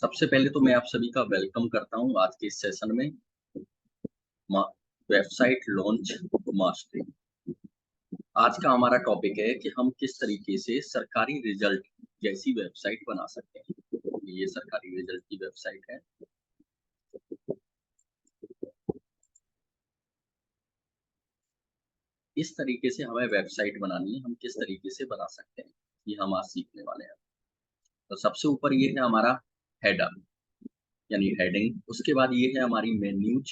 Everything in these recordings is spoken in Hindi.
सबसे पहले तो मैं आप सभी का वेलकम करता हूँ आज के इस सेशन में। Website launch mastery. आज का हमारा टॉपिक है कि हम किस तरीके से सरकारी रिजल्ट जैसी वेबसाइट बना सकते हैं। ये सरकारी रिजल्ट की वेबसाइट है। इस तरीके से हमें वेबसाइट बनानी है, हम किस तरीके से बना सकते हैं, ये हम आज सीखने वाले हैं। तो सबसे ऊपर ये है हमारा हेडर यानी हेडिंग। उसके बाद ये है हमारी मेन्यूज,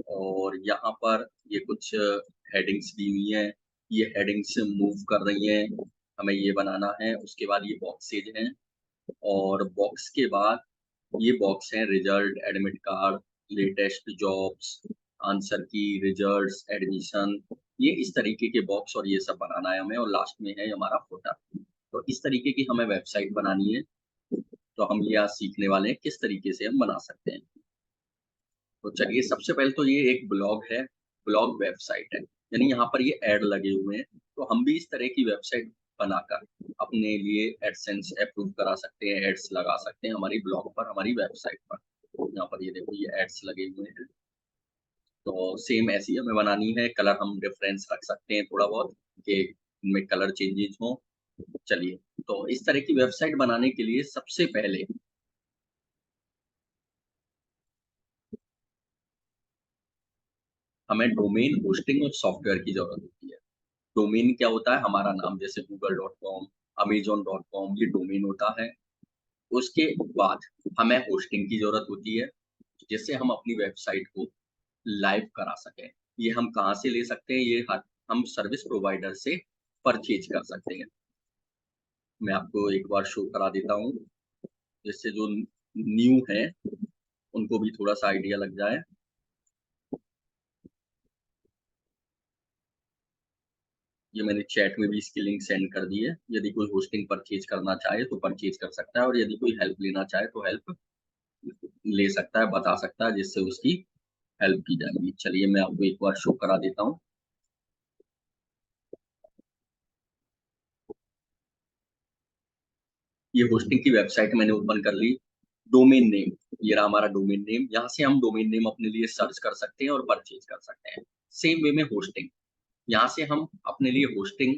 और यहाँ पर ये कुछ हेडिंग्स दी हुई हैं। ये हेडिंग्स मूव कर रही हैं, हमें ये बनाना है। उसके बाद ये बॉक्सेज हैं, और बॉक्स के बाद ये बॉक्स हैं result, admit card, latest jobs, answer की, रिजल्ट्स, एडमिशन। ये इस तरीके के बॉक्स और ये सब बनाना है हमें, और लास्ट में है हमारा फुटर। तो इस तरीके की हमें वेबसाइट बनानी है। तो हम ये आज सीखने वाले हैं किस तरीके से हम बना सकते हैं। तो चलिए, सबसे पहले तो ये एक ब्लॉग है, ब्लॉग वेबसाइट है, यानी यहाँ पर ये ऐड लगे हुए हैं। तो हम भी इस तरह की वेबसाइट बनाकर अपने लिए एडसेंस अप्रूव करा सकते हैं, एड्स लगा सकते हैं हमारी ब्लॉग पर, हमारी वेबसाइट पर। यहाँ पर ये देखो, ये एड्स लगे हुए हैं। तो सेम ऐसी हमें बनानी है। कलर हम डिफरेंस रख सकते हैं थोड़ा बहुत, कि इनमें कलर चेंजेस हो। चलिए, तो इस तरह की वेबसाइट बनाने के लिए सबसे पहले हमें डोमेन होस्टिंग और सॉफ्टवेयर की जरूरत होती है। डोमेन क्या होता है? हमारा नाम, जैसे google.com, amazon.com, ये डोमेन होता है। उसके बाद हमें होस्टिंग की जरूरत होती है, जिससे हम अपनी वेबसाइट को लाइव करा सकें। ये हम कहाँ से ले सकते हैं? ये हम सर्विस प्रोवाइडर से परचेज कर सकते हैं। मैं आपको एक बार शो करा देता हूँ, जिससे जो न्यू है उनको भी थोड़ा सा आइडिया लग जाए। ये मैंने चैट में भी इसकी लिंक सेंड कर दी है। यदि कोई होस्टिंग परचेज करना चाहे तो परचेज कर सकता है, और यदि कोई हेल्प लेना चाहे तो हेल्प ले सकता है, बता सकता है, जिससे उसकी हेल्प की जाएगी। चलिए, मैं आपको एक बार शो करा देता हूँ। ये होस्टिंग की वेबसाइट मैंने ओपन कर ली। डोमेन नेम, ये रहा हमारा डोमेन नेम। यहाँ से हम डोमेन नेम अपने लिए सर्च कर सकते हैं और परचेज कर सकते हैं। सेम वे में होस्टिंग, यहाँ से हम अपने लिए होस्टिंग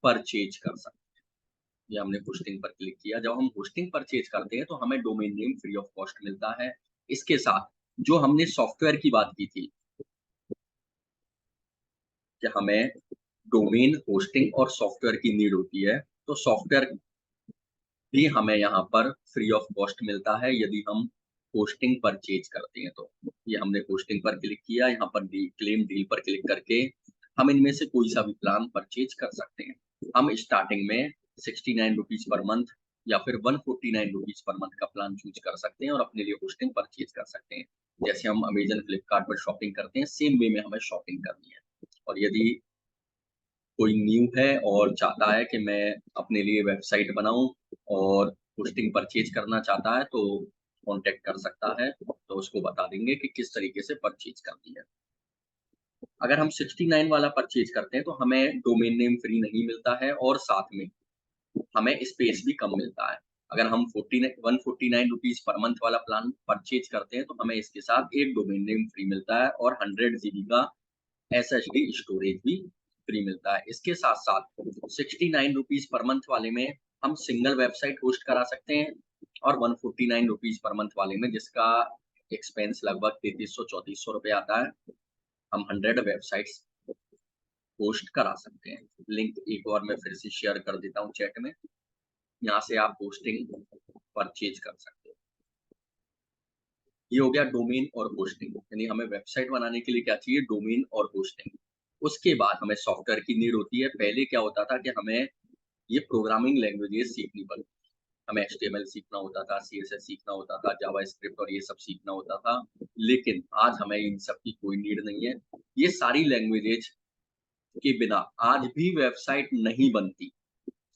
परचेज कर सकते हैं। ये हमने होस्टिंग पर क्लिक किया। जब हम होस्टिंग परचेज करते हैं तो हमें domain name free of cost मिलता है। इसके साथ जो हमने सॉफ्टवेयर की बात की थी कि हमें डोमेन, होस्टिंग और सॉफ्टवेयर की नीड होती है, तो सॉफ्टवेयर भी हमें यहाँ पर फ्री ऑफ कॉस्ट मिलता है यदि हम होस्टिंग परचेज करते हैं। तो ये हमने होस्टिंग पर क्लिक किया। यहाँ पर क्लेम डील पर क्लिक करके हम इनमें से कोई सा भी प्लान परचेज कर सकते हैं। हम स्टार्टिंग में 69 रुपीज पर मंथ या फिर 149 रुपीज पर मंथ का प्लान चूज कर सकते हैं और अपने लिए होस्टिंग परचेज कर सकते हैं। जैसे हम अमेजन, फ्लिपकार्ट पर शॉपिंग करते हैं, सेम वे में हमें शॉपिंग करनी है। और यदि कोई न्यू है और चाहता है कि मैं अपने लिए वेबसाइट बनाऊं और होस्टिंग परचेज करना चाहता है, तो कांटेक्ट कर सकता है। तो उसको बता देंगे कि किस तरीके से परचेज करनी है। अगर हम 69 वाला परचेज करते हैं तो हमें डोमेन नेम फ्री नहीं मिलता है, और साथ में हमें स्पेस भी कम मिलता है। अगर हम 149 रुपीज पर मंथ वाला प्लान परचेज करते हैं तो हमें इसके साथ एक डोमेन नेम फ्री मिलता है और 100 GB का एसएसडी स्टोरेज भी फ्री मिलता है। इसके साथ-साथ 69 रुपीज़ पर मंथ वाले में हम सिंगल वेबसाइट होस्ट करा सकते हैं, और 149 रुपीज़ पर मंथ वाले में, जिसका एक्सपेंस लगभग 3300-3400 रुपए आता है, हम 100 वेबसाइट्स होस्ट करा सकते हैं। लिंक एक बार मैं फिर से शेयर कर देता हूँ चैट में। यहाँ से आप होस्टिंग परचेज कर सकते हो। ये हो गया डोमेन और होस्टिंग, यानी हमें वेबसाइट बनाने के लिए क्या चाहिए? डोमेन और होस्टिंग। उसके बाद हमें सॉफ्टवेयर की नीड होती है। पहले क्या होता था कि हमें ये प्रोग्रामिंग लैंग्वेजेस सीखनी पड़ती, हमें एचटीएमएल सीखना होता था, सीएसएस सीखना होता था, जावास्क्रिप्ट और ये सब सीखना होता था। लेकिन आज हमें इन सब की कोई नीड नहीं है। ये सारी लैंग्वेजेज के बिना आज भी वेबसाइट नहीं बनती।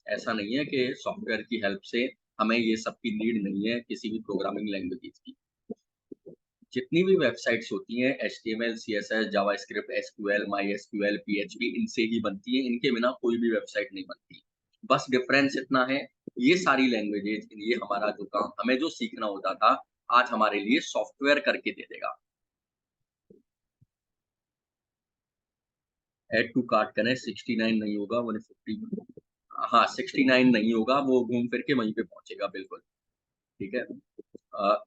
ऐसा नहीं है कि सॉफ्टवेयर की हेल्प से हमें ये सब की नीड नहीं है किसी भी प्रोग्रामिंग लैंग्वेजेज की। जितनी भी वेबसाइट्स होती हैं HTML, CSS, JavaScript, SQL, MySQL, PHP, इनसे ही बनती है। इनके बिना कोई भी वेबसाइट नहीं बनती। बस डिफरेंस इतना है ये सारी लैंग्वेजेज, ये हमारा जो काम हमें जो सीखना होता था, आज हमारे लिए सॉफ्टवेयर करके दे देगा। ऐड टू कार्ट करें, 69 नहीं होगा, 150। हाँ, 69 नहीं होगा, वो घूम फिर के वहीं पे पहुँचेगा, बिल्कुल, ठीक है। अ,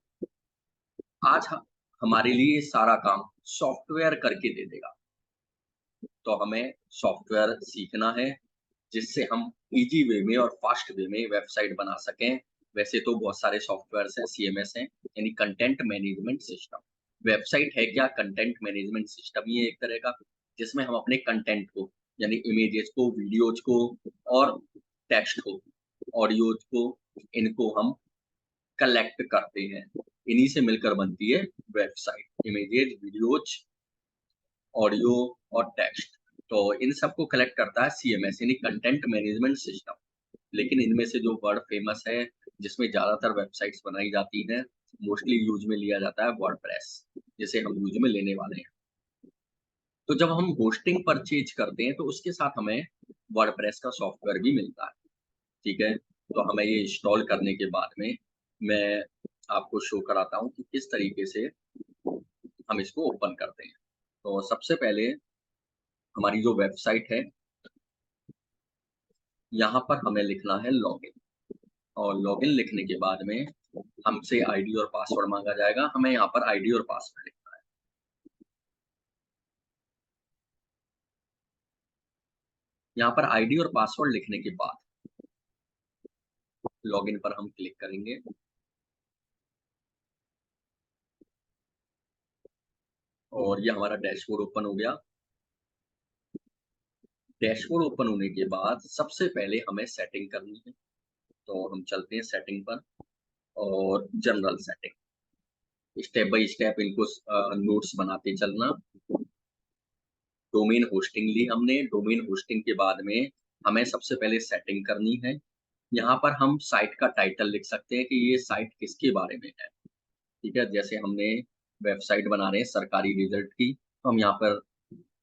आज हमारे लिए ये सारा काम सॉफ्टवेयर करके दे देगा, तो हमें सॉफ्टवेयर सीखना है, जिससे हम ईज़ी वे में और फ़ास्ट वे में वेबसाइट बना सकें। वैसे तो बहुत सारे सॉफ्टवेयर्स हैं, सीएमएस हैं, यानी कंटेंट मैनेजमेंट सिस्टम। वेबसाइट है क्या? कंटेंट मैनेजमेंट सिस्टम ही है एक तरह का, जिसमें हम अपने कंटेंट को, यानी इमेजेस को, वीडियोज़ को और टेक्स्ट को, ऑडियोज़ को, इनको हम कलेक्ट करते हैं। इन्हीं से मिलकर बनती है वेबसाइट। इमेजेस, वीडियोज़, ऑडियो और टेक्स्ट। तो इन सबको कलेक्ट करता है सीएमएस, यानी कंटेंट मैनेजमेंट सिस्टम। लेकिन इनमें से जो वर्ड फेमस है, जिसमें ज़्यादातर वेबसाइट्स बनाई जाती हैं, मोस्टली यूज़ में लिया जाता है वर्डप्रेस, जिसे हम यूज़ में लेने वाले हैं। तो जब हम होस्टिंग परचेज़ करते हैं, तो उसके साथ हमें वर्डप्रेस का सॉफ्टवेयर भी मिलता है, ठीक है? तो हमें ये इंस्टॉल करने के बाद में मैं आपको शो कराता हूँ कि किस तरीके से हम इसको ओपन करते हैं। तो सबसे पहले हमारी जो वेबसाइट है, यहाँ पर हमें लिखना है लॉगिन, और लॉगिन लिखने के बाद में हमसे आईडी और पासवर्ड माँगा जाएगा। हमें यहाँ पर आईडी और पासवर्ड लिखना है। यहाँ पर आईडी और पासवर्ड लिखने के बाद लॉगिन पर हम क्लिक करेंगे, और ये हमारा डैशबोर्ड ओपन हो गया। डैशबोर्ड ओपन होने के बाद सबसे पहले हमें सेटिंग करनी है। तो हम चलते हैं सेटिंग पर, और general setting, step by step इनको नोट्स बनाते चलना। डोमेन होस्टिंग ली हमने, डोमेन होस्टिंग के बाद में हमें सबसे पहले सेटिंग करनी है। यहाँ पर हम साइट का टाइटल लिख सकते हैं कि ये साइट किसके बारे में है, ठीक है? जैसे हमने वेबसाइट बना रहे हैं सरकारी रिजल्ट की, तो हम यहाँ पर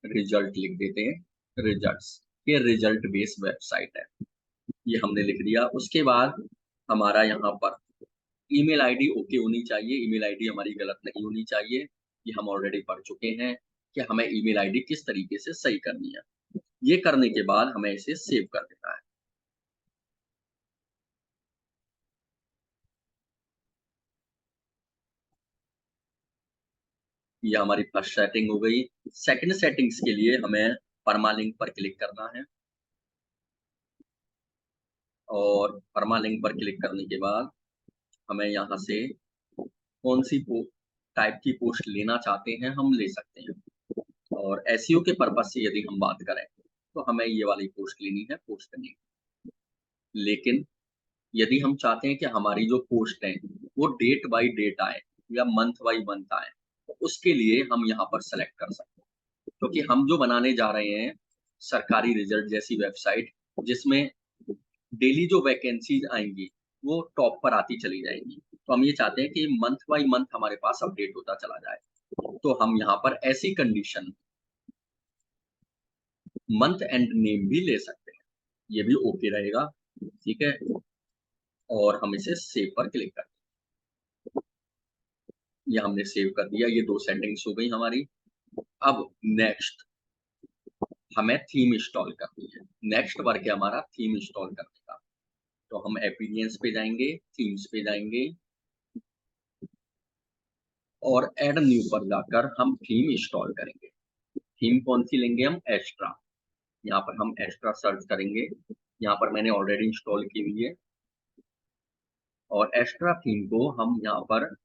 रिजल्ट लिख देते हैं, रिजल्ट्स। ये रिजल्ट बेस्ड वेबसाइट है, ये हमने लिख दिया। उसके बाद हमारा यहाँ पर ईमेल आईडी ओके होनी चाहिए, ईमेल आईडी हमारी गलत नहीं होनी चाहिए। ये हम ऑलरेडी पढ़ चुके हैं कि हमें ईमेल आईडी किस तरीके से सही करनी है। ये करने के बाद हमें इसे सेव कर देना है। ये हमारी फर्स्ट सेटिंग हो गई। सेकंड सेटिंग्स के लिए हमें परमालिंक पर क्लिक करना है, और परमालिंक पर क्लिक करने के बाद हमें यहाँ से कौन-सी टाइप की पोस्ट लेना चाहते हैं, हम ले सकते हैं। और एसईओ के पर्पज़ से यदि हम बात करें, तो हमें ये वाली पोस्ट लेनी है, पोस्ट करनी है। लेकिन यदि हम चाहते हैं कि हमारी जो पोस्ट है, वो डेट बाय डेट आए या मंथ बाय मंथ आए, तो उसके लिए हम यहाँ पर सेलेक्ट कर सकते हैं। क्योंकि हम जो बनाने जा रहे हैं, सरकारी रिजल्ट जैसी वेबसाइट, जिसमें डेली जो वैकेंसीज़ आएँगी, वो टॉप पर आती चली जाएँगी। तो हम ये चाहते हैं कि मंथ बाय मंथ हमारे पास अपडेट होता चला जाए। तो हम यहाँ पर ऐसी कंडीशन मंथ एंड नेम भी ले सकते हैं। ये भी ओके रहेगा, ठीक है? और हम इसे सेव पर क्लिक करते हैं। ये हमने सेव कर दिया, ये 2 सेटिंग्स हो गई हमारी। अब नेक्स्ट हमें थीम इंस्टॉल करनी है। नेक्स्ट वर्क है हमारा थीम इंस्टॉल करने का। तो हम एपिनियंस पे जाएँगे, थीम्स पे जाएँगे, और ऐड न्यू पर जाकर हम थीम इंस्टॉल करेंगे। थीम कौन-सी लेंगे हम? एस्ट्रा। यहाँ पर हम एस्ट्रा सर्च करेंगे। यहाँ पर मैंने ऑलरेडी इंस्टॉल की हुई है, और एस्ट्रा थीम को हम यहाँ पर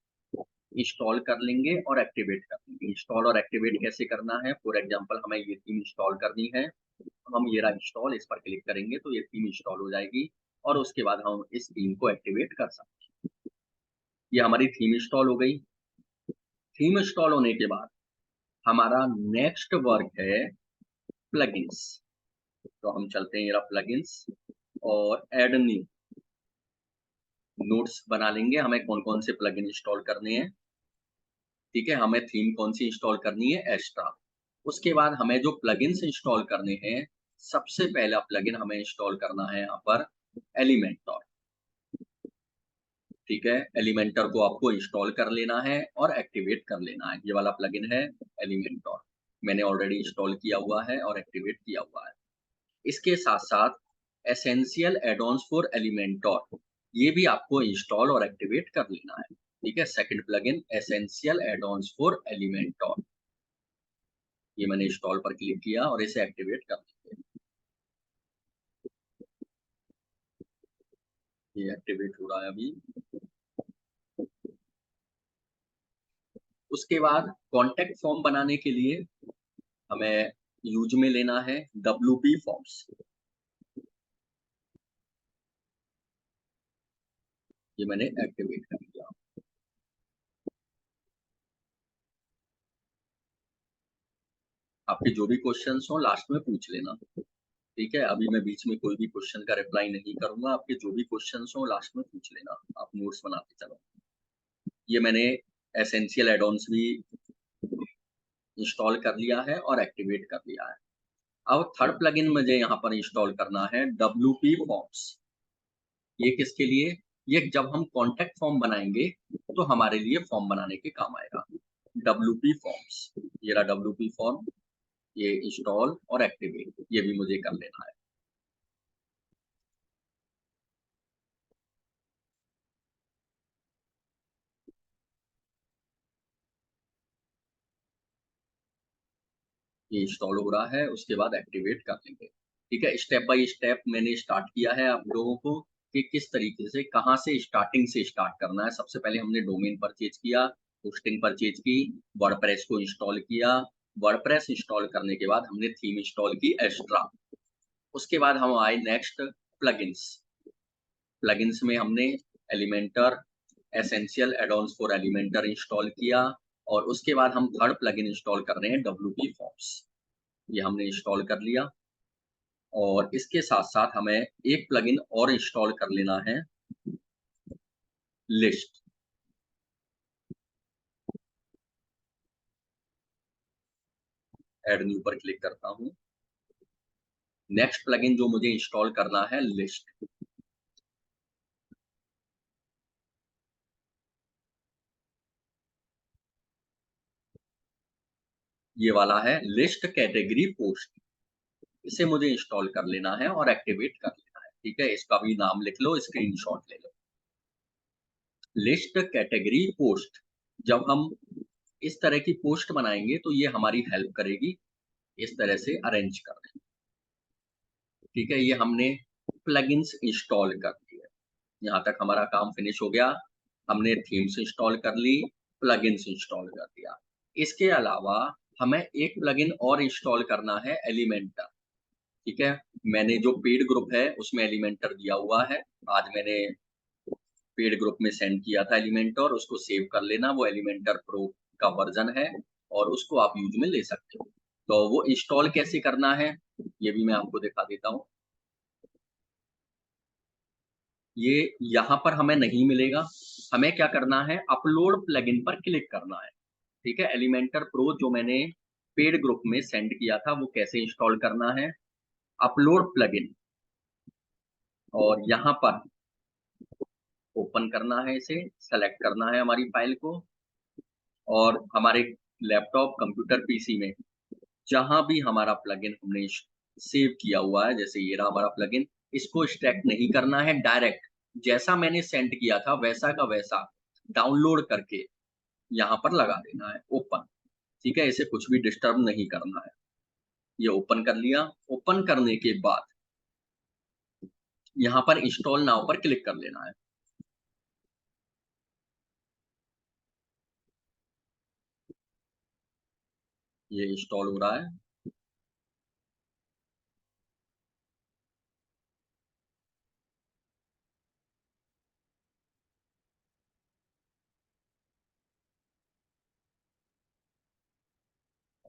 इंस्टॉल कर लेंगे और एक्टिवेट कर लेंगे। इंस्टॉल और एक्टिवेट कैसे करना है? फॉर एग्ज़ाम्पल हमें ये थीम इंस्टॉल करनी है, तो हम ये रहा इंस्टॉल, इस पर क्लिक करेंगे तो ये थीम इंस्टॉल हो जाएगी, और उसके बाद हम इस थीम को एक्टिवेट कर सकते हैं। ये हमारी थीम इंस्टॉल हो गई। थीम इंस्टॉल होने के बाद हमारा नेक्स्ट वर्क है प्लगइन्स। तो हम चलते हैं, ये रहा प्लगइन्स, और ऐड न्यू नोट्स बना लेंगे, हमें कौन-कौन से प्लगइन इंस्टॉल करने हैं। ठीक है, हमें थीम कौन-सी इंस्टॉल करनी है? एस्ट्रा। उसके बाद हमें जो प्लगइन्स इंस्टॉल करने हैं, सबसे पहला प्लगइन हमें इंस्टॉल करना है यहाँ पर एलिमेंटोर। ठीक है, एलिमेंटर को आपको इंस्टॉल कर लेना है और एक्टिवेट कर लेना है। ये वाला प्लगइन है एलिमेंटर, मैंने ऑलरेडी इंस्टॉल किया हुआ है और एक्टिवेट किया हुआ है। इसके साथ-साथ एसेंशियल एड-ऑन्स फॉर एलिमेंटर, ये भी आपको इंस्टॉल और एक्टिवेट कर लेना है। ठीक है, second plugin essential add-ons for Elementor, ये मैंने इंस्टॉल पर क्लिक किया और इसे एक्टिवेट कर देंगे। ये एक्टिवेट हो रहा है अभी। उसके बाद कॉन्टैक्ट फॉर्म बनाने के लिए हमें यूज में लेना है डब्ल्यूपी फॉर्म्स। ये मैंने एक्टिवेट कर दिया। आपके जो भी क्वेश्चंस हो लास्ट में पूछ लेना। ठीक है, अभी मैं बीच में कोई भी क्वेश्चन का रिप्लाई नहीं करूंगा। आपके जो भी क्वेश्चंस हो लास्ट में पूछ लेना, आप नोट्स बनाते चलो। ये मैंने एसेंशियल एड-ऑन्स भी इंस्टॉल कर लिया है और एक्टिवेट कर लिया है। अब थर्ड प्लगइन मुझे यहाँ पर इंस्टॉल करना है डब्ल्यूपी फॉर्म्स। ये किसके लिए? ये जब हम कॉन्टैक्ट फॉर्म बनाएंगे तो हमारे लिए फॉर्म बनाने के काम आएगा। डब्ल्यूपी फॉर्म्स, ये रहा डब्ल्यूपी फॉर्म, ये इंस्टॉल और एक्टिवेट, ये भी मुझे कर लेना है। ये इंस्टॉल हो रहा है, उसके बाद एक्टिवेट कर लेंगे। ठीक है, स्टेप बाय स्टेप मैंने स्टार्ट किया है आप लोगों को कि किस तरीके से, कहाँ से स्टार्टिंग से स्टार्ट करना है। सबसे पहले हमने डोमेन परचेज किया, होस्टिंग परचेज की, वर्डप्रेस को इंस्टॉल किया। वर्डप्रेस इंस्टॉल करने के बाद हमने थीम इंस्टॉल की एक्स्ट्रा। उसके बाद हम आए नेक्स्ट प्लगइन्स। प्लगइन्स में हमने Elementor essential add-ons for Elementor install किया और उसके बाद हम थर्ड प्लगइन इंस्टॉल कर रहे हैं डब्ल्यूपी फॉर्म्स। ये हमने इंस्टॉल कर लिया और इसके साथ-साथ हमें एक प्लगइन और इंस्टॉल कर लेना है, लिस्ट। ऐड न्यू पर क्लिक करता हूँ। नेक्स्ट प्लगइन जो मुझे इंस्टॉल करना है, लिस्ट। ये वाला है लिस्ट कैटेगरी पोस्ट। इसे मुझे इंस्टॉल कर लेना है और एक्टिवेट कर लेना है। ठीक है, इसका भी नाम लिख लो, स्क्रीनशॉट ले लो। लिस्ट कैटेगरी पोस्ट, जब हम इस तरह की पोस्ट बनाएंगे तो ये हमारी हेल्प करेगी इस तरह से अरेंज करने में। ठीक है, ये हमने प्लगइन्स इंस्टॉल कर दिए। यहाँ तक हमारा काम फिनिश हो गया। हमने थीम्स इंस्टॉल कर ली, प्लगइन्स इंस्टॉल कर दिया। इसके अलावा हमें एक प्लगइन और इंस्टॉल करना है, एलिमेंटर। ठीक है, मैंने जो पेड ग्रुप है उसमें एलिमेंटर दिया हुआ है। आज मैंने पेड ग्रुप में सेंड किया था एलिमेंटर, उसको सेव कर लेना। वो एलिमेंटर प्रो का वर्जन है और उसको आप यूज में ले सकते हो। तो वो इंस्टॉल कैसे करना है ये भी मैं आपको दिखा देता हूँ। ये यहाँ पर हमें नहीं मिलेगा। हमें क्या करना है, अपलोड प्लगइन पर क्लिक करना है। ठीक है, एलिमेंटर प्रो जो मैंने पेड ग्रुप में सेंड किया था वो कैसे इंस्टॉल करना है, अपलोड प्लगइन, और यहाँ पर ओपन करना है, इसे सेलेक्ट करना है हमारी फाइल को, और हमारे लैपटॉप कंप्यूटर पीसी में जहाँ भी हमारा प्लगइन हमने सेव किया हुआ है, जैसे ये रहा हमारा प्लगइन, इसको एक्सट्रैक्ट नहीं करना है, डायरेक्ट जैसा मैंने सेंड किया था वैसा का वैसा डाउनलोड करके यहाँ पर लगा देना है, ओपन। ठीक है, इसे कुछ भी डिस्टर्ब नहीं करना है। ये ओपन कर लिया। ओपन करने के बाद यहाँ पर इंस्टॉल नाउ पर क्लिक कर लेना है। ये इंस्टॉल हो रहा है।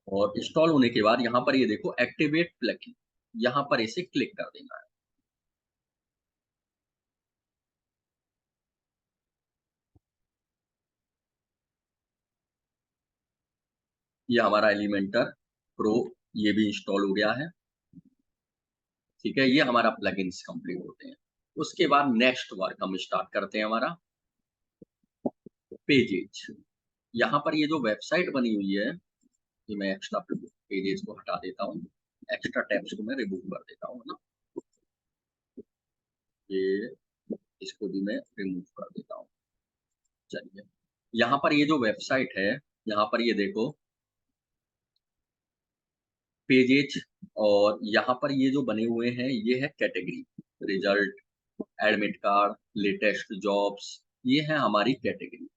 और इंस्टॉल होने के बाद यहाँ पर ये देखो एक्टिवेट प्लगइन, यहाँ पर इसे क्लिक कर देना है। ये हमारा एलिमेंटर प्रो ये भी इंस्टॉल हो गया है। ठीक है, ये हमारा प्लगइन्स कंप्लीट होते हैं। उसके बाद नेक्स्ट वर्क हम स्टार्ट करते हैं हमारा। पेजेज। यहाँ पर ये जो वेबसाइट बनी हुई है, ये मैं एक्स्ट्रा पेजेज को हटा देता हूँ, एक्स्ट्रा टैब्स को मैं रिमूव कर देता हूँ ना, ये इसको भी मैं रिमूव कर देता हूँ। चलिए, यहाँ पर ये जो वेबसाइट है, यहाँ पर ये देखो पेजेज, और यहाँ पर ये जो बने हुए हैं ये है category, result, admit card, latest jobs, ये है हमारी कैटेगरी।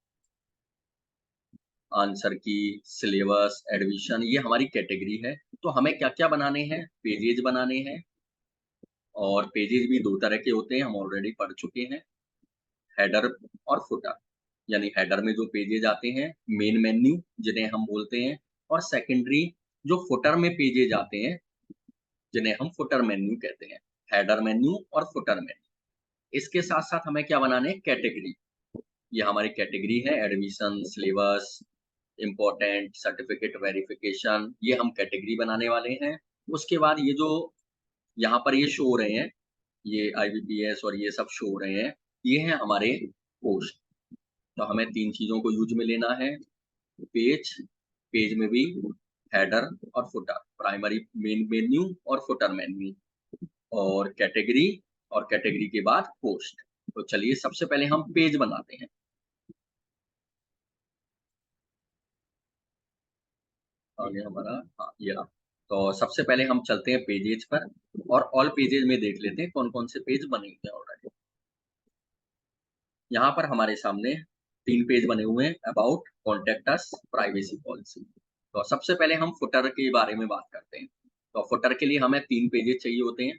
आंसर की, सिलेबस, एडमिशन, ये हमारी कैटेगरी है। तो हमें क्या-क्या बनाने हैं? पेजेज बनाने हैं, और पेजेज भी 2 तरह के होते हैं, हम ऑलरेडी पढ़ चुके हैं, हेडर और फुटर। यानी हेडर में जो पेजेज आते हैं, मेन मेन्यू जिन्हें हम बोलते हैं, और सेकेंडरी जो फुटर में पेजेज आते हैं, जिन्हें हम फुटर मेन्यू कहते हैं। हेडर मेन्यू और फुटर मेन्यू। इसके साथ-साथ हमें क्या बनाने हैं? कैटेगरी। ये हमारी कैटेगरी है, admission, syllabus, important, certificate verification, ये हम कैटेगरी बनाने वाले हैं। उसके बाद ये जो यहाँ पर ये शो हो रहे हैं, ये आईबीपीएस और ये सब शो हो रहे हैं, ये हैं हमारे पोस्ट। तो हमें 3 चीज़ों को यूज़ में लेना है, पेज, पेज में भी हेडर और फुटर, प्राइमरी मेन मेन्यू और फुटर मेन्यू, और कैटेगरी के बाद पोस्ट। तो चलिए सबसे पहले हम पेज बनाते हैं। आगे हमारा, हाँ, ये रहा। तो सबसे पहले हम चलते हैं पेजेज पर, और ऑल पेजेज में देख लेते हैं कौन-कौन से पेज बने हुए हैं ऑलरेडी। यहाँ पर हमारे सामने 3 पेज बने हुए हैं, about, contact us, privacy policy. तो सबसे पहले हम फुटर के बारे में बात करते हैं। तो फुटर के लिए हमें 3 पेजेज चाहिए होते हैं।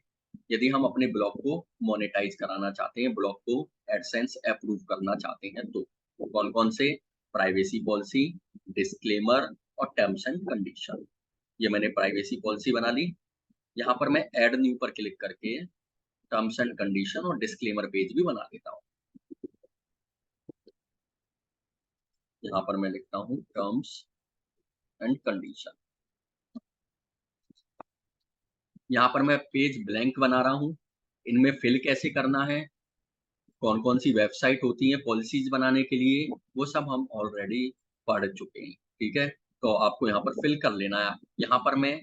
यदि हम अपने ब्लॉग को मोनेटाइज़ कराना चाहते हैं, ब्लॉग को एडसेंस अप्रूव करना चाहते हैं तो कौन-कौन से? प्राइवेसी पॉलिसी, डिस्क्लेमर और टर्म्स एंड कंडीशन। ये मैंने प्राइवेसी पॉलिसी बना ली। यहाँ पर मैं ऐड न्यू पर क्लिक करके टर्म्स एंड कंडीशन और डिस्क्लेमर पेज भी बना देता हूँ। यहाँ पर मैं लिखता हूँ टर्म्स एंड कंडीशन। यहाँ पर मैं पेज ब्लैंक बना रहा हूँ। इनमें फिल कैसे करना है, कौन-कौन सी वेबसाइट होती हैं पॉलिसीज़ बनाने के लिए, वो सब हम ऑलरेडी पढ़ चुके हैं, ठीक है? तो आपको यहाँ पर फिल कर लेना है। यहाँ पर मैं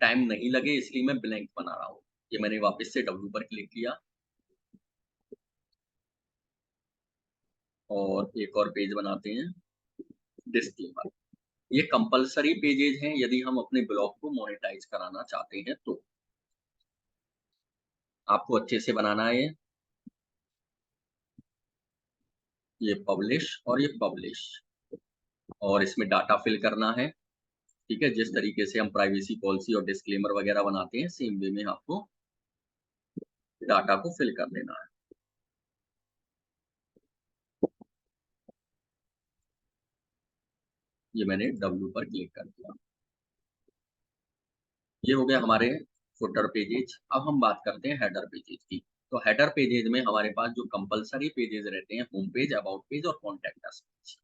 टाइम नहीं लगे इसलिए मैं ब्लैंक बना रहा हूँ। ये मैंने वापस से डब्ल्यू पर क्लिक किया, और एक और पेज बनाते हैं, डिस्क्लेमर। ये कंपल्सरी पेजेज़ हैं यदि हम अपने ब्लॉग को मोनेटाइज़ कराना चाहते हैं तो। आपको अच्छे से बनाना है ये पब्लिश और ये पब्लिश, और इसमें डाटा फिल करना है, ठीक है? जिस तरीके से हम प्राइवेसी पॉलिसी और डिस्क्लेमर वगैरह बनाते हैं, सेम वे में आपको डाटा को फिल कर देना है। ये मैंने डब्ल्यू पर क्लिक कर दिया। ये हो गया हमारे फुटर पेजेज़। अब हम बात करते हैं हेडर पेजेज़ की। तो हेडर पेजेज़ में हमारे पास जो कंपल्सरी पेजेज़ रहते हैं, होम पेज, अबाउट पेज और कॉन्टैक्ट अस पेज।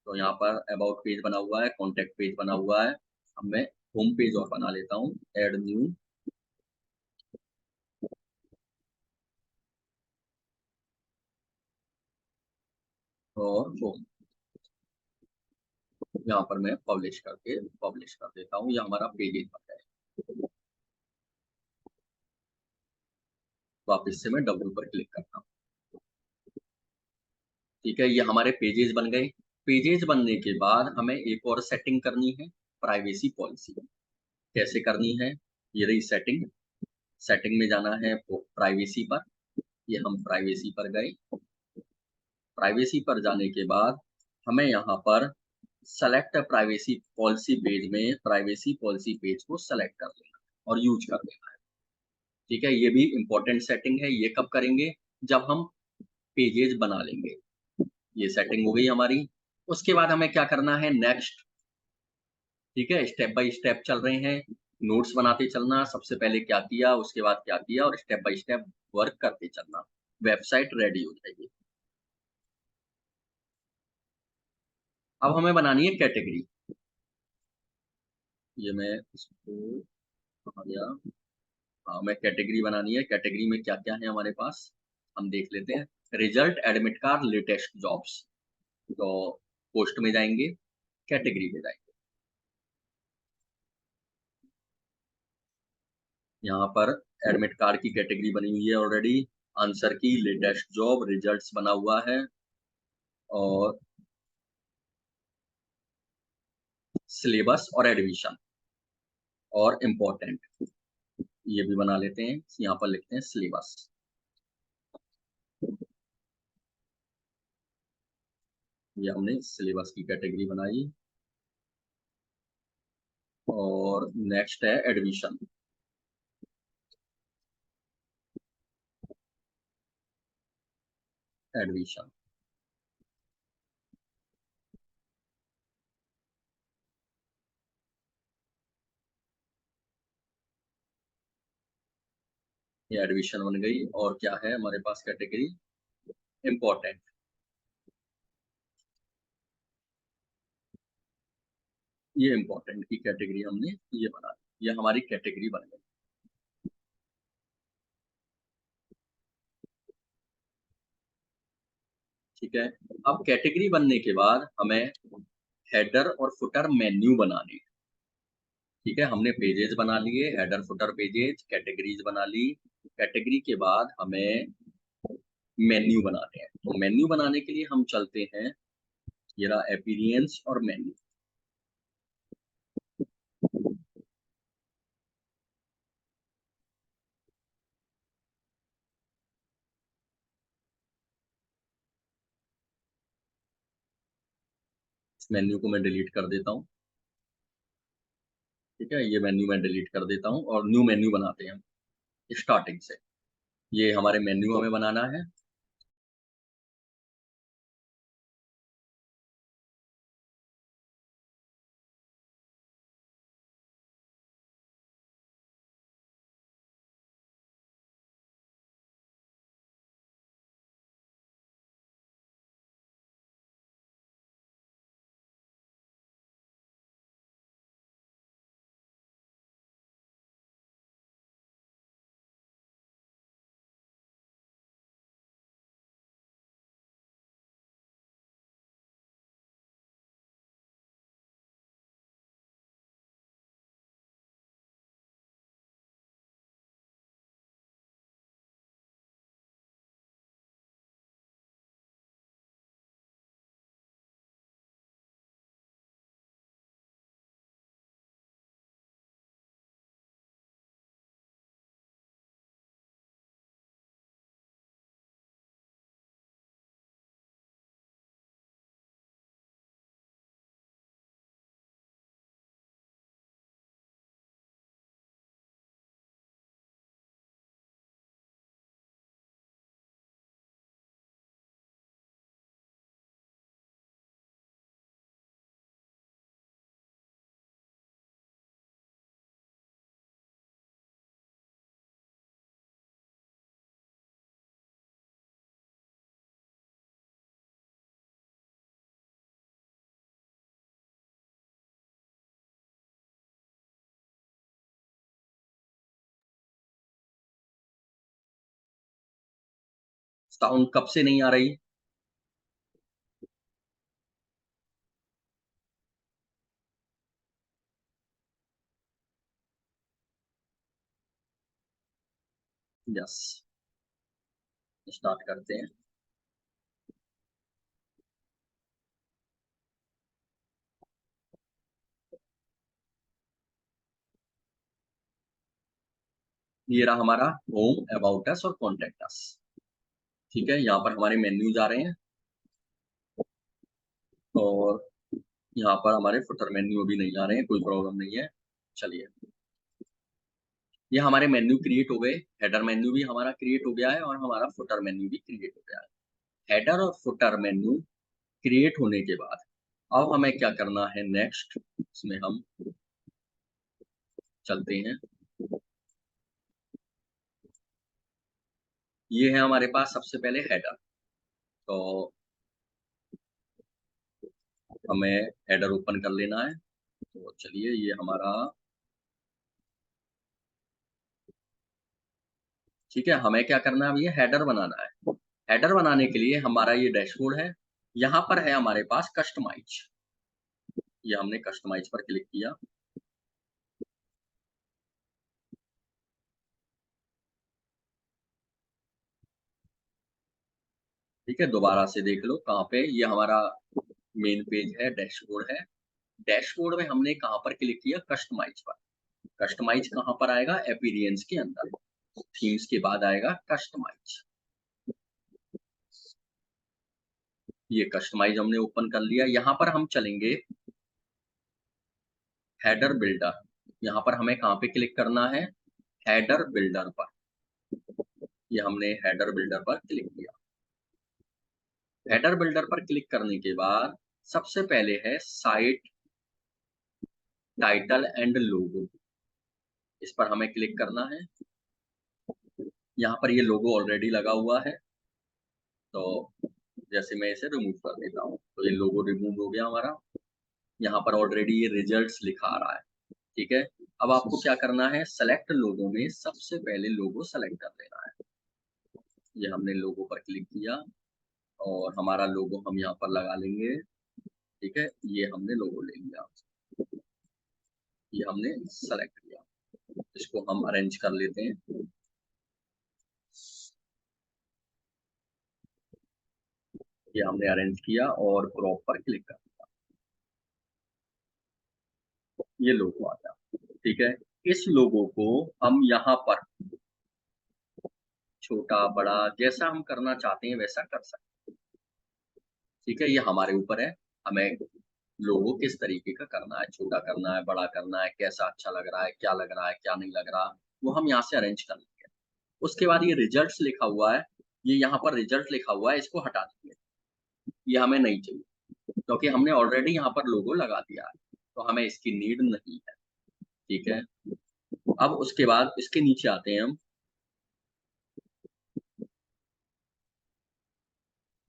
तो यहाँ पर अबाउट पेज बना हुआ है, कॉन्टैक्ट पेज बना हुआ है। अब मैं होम पेज और बना लेता हूँ, ऐड न्यू और होम। यहाँ पर मैं पब्लिश कर देता हूँ, ये हमारा पेजेज़ बन गया है। वापस से मैं डब्ल्यू पर क्लिक करता हूँ। ठीक है, ये हमारे पेजेज़ बन गए। पेजेज़ बनने के बाद हमें एक और सेटिंग करनी है, प्राइवेसी पॉलिसी। कैसे करनी है? ये रही सेटिंग। सेटिंग में जाना है प्राइवेसी पर। ये हम प्राइवेसी पर गए। प्राइवेसी पर जाने के बाद हमें यहाँ पर सेलेक्ट प्राइवेसी पॉलिसी पेज में प्राइवेसी पॉलिसी पेज को सेलेक्ट कर लेना है और यूज़ कर देना है। ठीक है, ये भी इम्पोर्टेंट सेटिंग है। ये कब करेंगे? जब हम पेजेज़ बना लेंगे। ये सेटिंग हो गई हमारी। उसके बाद हमें क्या करना है? नेक्स्ट। ठीक है, स्टेप बाय स्टेप चल रहे हैं। नोट्स बनाते चलना, सबसे पहले क्या किया, उसके बाद क्या किया, और स्टेप बाय स्टेप वर्क करते चलना। वेबसाइट रेडी हो जाएगी। अब हमें बनानी है कैटेगरी। ये मैं इसको कहाँ गया? हाँ, हमें कैटेगरी बनानी है। कैटेगरी में क्या-क्या है हमारे पास, हम देख लेते हैं। Result, admit card, latest jobs. तो पोस्ट में जाएंगे, कैटेगरी में जाएंगे। यहाँ पर एडमिट कार्ड की कैटेगरी बनी हुई है ऑलरेडी, आंसर की, लेटेस्ट जॉब, रिजल्ट्स बना हुआ है, और सिलेबस और एडमिशन और इम्पोर्टेंट ये भी बना लेते हैं। यहाँ पर लिखते हैं सिलेबस। ये हमने सिलेबस की कैटेगरी बनाई, और नेक्स्ट है एडमिशन। एडमिशन ये एडमिशन बन गई। और क्या है हमारे पास कैटेगरी, इम्पोर्टेंट। ये इम्पोर्टेंट की कैटेगरी हमने ये बना दी, ये हमारी कैटेगरी बन गई। ठीक है। अब कैटेगरी बनने के बाद हमें हेडर और फुटर मेन्यू बनाने हैं। ठीक है, हमने पेजेस बना लिए, हेडर फुटर पेजेस, कैटेगरीज बना ली। कैटेगरी के बाद हमें मेन्यू बनाने हैं। तो मेन्यू बनाने के लिए हम चलते हैं, ये रहा अपीयरेंस और मेन्यू। इस मेन्यू को मैं डिलीट कर देता हूँ। ठीक है, ये मेन्यू मैं डिलीट कर देता हूँ और न्यू मेन्यू बनाते हैं हम स्टार्टिंग से। ये हमारे मेन्यू हमें बनाना है। साउंड कब से नहीं आ रही? यस, स्टार्ट करते हैं। ये रहा हमारा होम, अबाउट अस और कॉन्टेक्ट अस। ठीक है, यहाँ पर हमारे मेन्यूज आ रहे हैं, और यहाँ पर हमारे फुटर मेन्यू भी नहीं आ रहे हैं, कोई प्रॉब्लम नहीं है। चलिए, ये हमारे मेन्यू क्रिएट हो गए। हेडर मेन्यू भी हमारा क्रिएट हो गया है और हमारा फुटर मेन्यू भी क्रिएट हो गया है। हेडर और फुटर मेन्यू क्रिएट होने के बाद अब हमें क्या करना है नेक्स्ट, इसमें हम चलते हैं। ये है हमारे पास सबसे पहले हेडर। तो हमें हेडर ओपन कर लेना है। तो चलिए, ये हमारा, ठीक है, हमें क्या करना है, अब ये हेडर बनाना है। हेडर बनाने के लिए हमारा ये डैशबोर्ड है। यहाँ पर है हमारे पास कस्टमाइज। ये हमने कस्टमाइज पर क्लिक किया। ठीक है, दोबारा से देख लो कहाँ पे, ये हमारा मेन पेज है, डैशबोर्ड है। डैशबोर्ड में हमने कहाँ पर क्लिक किया? कस्टमाइज पर। कस्टमाइज कहाँ पर आएगा? अपीयरेंस के अंदर। थीम्स के बाद आएगा कस्टमाइज। ये कस्टमाइज हमने ओपन कर लिया। यहाँ पर हम चलेंगे हेडर बिल्डर। यहाँ पर हमें कहाँ पे क्लिक करना है? हेडर बिल्डर पर। ये हमने हेडर बिल्डर पर क्लिक किया। हेडर बिल्डर पर क्लिक करने के बाद सबसे पहले है साइट टाइटल एंड लोगो। इस पर हमें क्लिक करना है। यहाँ पर ये लोगो ऑलरेडी लगा हुआ है, तो जैसे मैं इसे रिमूव कर देता हूँ तो ये लोगो रिमूव हो गया हमारा। यहाँ पर ऑलरेडी ये रिजल्ट्स लिखा आ रहा है। ठीक है, अब आपको क्या करना है? सेलेक्ट लोगो में सबसे पहले लोगो सेलेक्ट कर लेना है। ये हमने लोगो पर क्लिक किया और हमारा लोगो हम यहाँ पर लगा लेंगे। ठीक है, ये हमने लोगो ले लिया। ये हमने सेलेक्ट किया। इसको हम अरेंज कर लेते हैं। ये हमने अरेंज किया और क्रॉप पर क्लिक कर दिया। ये लोगो आ गया। ठीक है, इस लोगो को हम यहाँ पर छोटा बड़ा जैसा हम करना चाहते हैं वैसा कर सकते हैं। ठीक है, ये हमारे ऊपर है, हमें लोगो किस तरीके का करना है, छोटा करना है, बड़ा करना है, कैसा अच्छा लग रहा है, क्या लग रहा है, क्या नहीं लग रहा, वो हम यहाँ से अरेंज कर लेंगे। उसके बाद ये रिजल्ट्स लिखा हुआ है, ये यहाँ पर रिजल्ट लिखा हुआ है, इसको हटा देंगे। ये हमें नहीं चाहिए क्योंकि हमने ऑलरेडी यहाँ पर लोगो लगा दिया है, तो हमें इसकी नीड नहीं है। ठीक है, अब उसके बाद इसके नीचे आते हैं हम।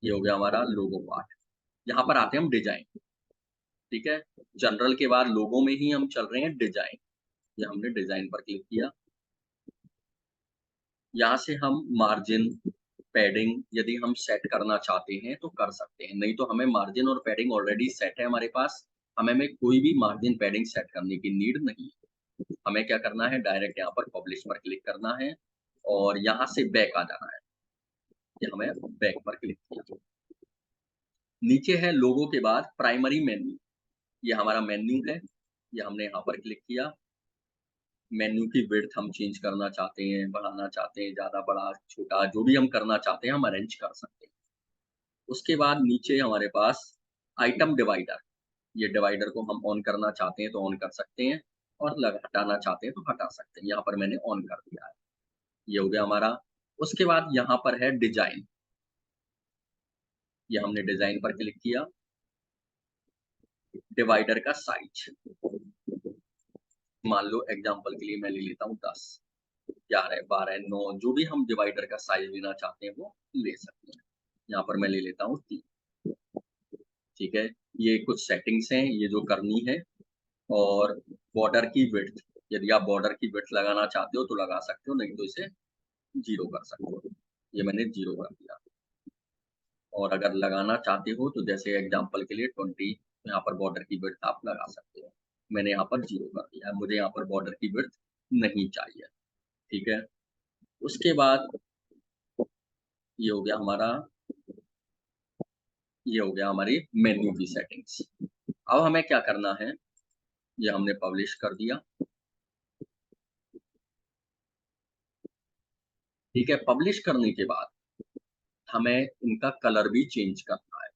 ये हो गया हमारा लोगो पार्ट। यहाँ पर आते हैं हम डिजाइन। ठीक है, जनरल के बाद लोगो में ही हम चल रहे हैं डिजाइन। ये हमने डिजाइन पर क्लिक किया। यहाँ से हम मार्जिन पैडिंग यदि हम सेट करना चाहते हैं तो कर सकते हैं, नहीं तो हमें मार्जिन और पैडिंग ऑलरेडी सेट है हमारे पास। हमें में कोई भी मार्जिन पैडिंग सेट करने की नीड नहीं है। हमें क्या करना है? डायरेक्ट यहाँ पर पब्लिश पर क्लिक करना है और यहाँ से बैक आ जाना है। ये हमें बैक पर क्लिक किया। नीचे है लोगो के बाद प्राइमरी मेन्यू। ये हमारा मेन्यू है। ये हमने यहाँ पर क्लिक किया। मेन्यू की विड्थ हम चेंज करना चाहते हैं, बढ़ाना चाहते हैं, ज़्यादा बड़ा, छोटा, जो भी हम करना चाहते हैं हम अरेंज कर सकते हैं। उसके बाद नीचे हमारे पास आइटम डिवाइडर। ये डिवाइडर को हम ऑन करना चाहते हैं तो ऑन कर सकते हैं और हटाना चाहते हैं तो हटा सकते हैं। यहाँ पर मैंने ऑन कर दिया है। ये हो गया हमारा। उसके बाद यहाँ पर है डिजाइन। ये हमने डिजाइन पर क्लिक किया। डिवाइडर का साइज मान लो एग्जांपल के लिए मैं ले लेता हूँ 10, 11, 12, 9, जो भी हम डिवाइडर का साइज लेना चाहते हैं वो ले सकते हैं। यहाँ पर मैं ले लेता हूँ 3। ठीक है, ये कुछ सेटिंग्स हैं ये जो करनी है। और बॉर्डर की विड्थ, यदि आप बॉर्डर की विड्थ लगाना चाहते हो तो लगा सकते हो, नहीं तो इसे 0 कर सकते हो। ये मैंने 0 कर दिया। और अगर लगाना चाहते हो तो जैसे एग्जांपल के लिए 20, यहाँ पर बॉर्डर की विड्थ आप लगा सकते हो। मैंने यहाँ पर 0 कर दिया है, मुझे यहाँ पर बॉर्डर की विड्थ नहीं चाहिए। ठीक है, उसके बाद ये हो गया हमारा, ये हो गया हमारी मेन्यू की सेटिंग्स। अब हमें क्या करना है? ये हमने पब्लिश कर दिया। ठीक है, पब्लिश करने के बाद हमें इनका कलर भी चेंज करना है।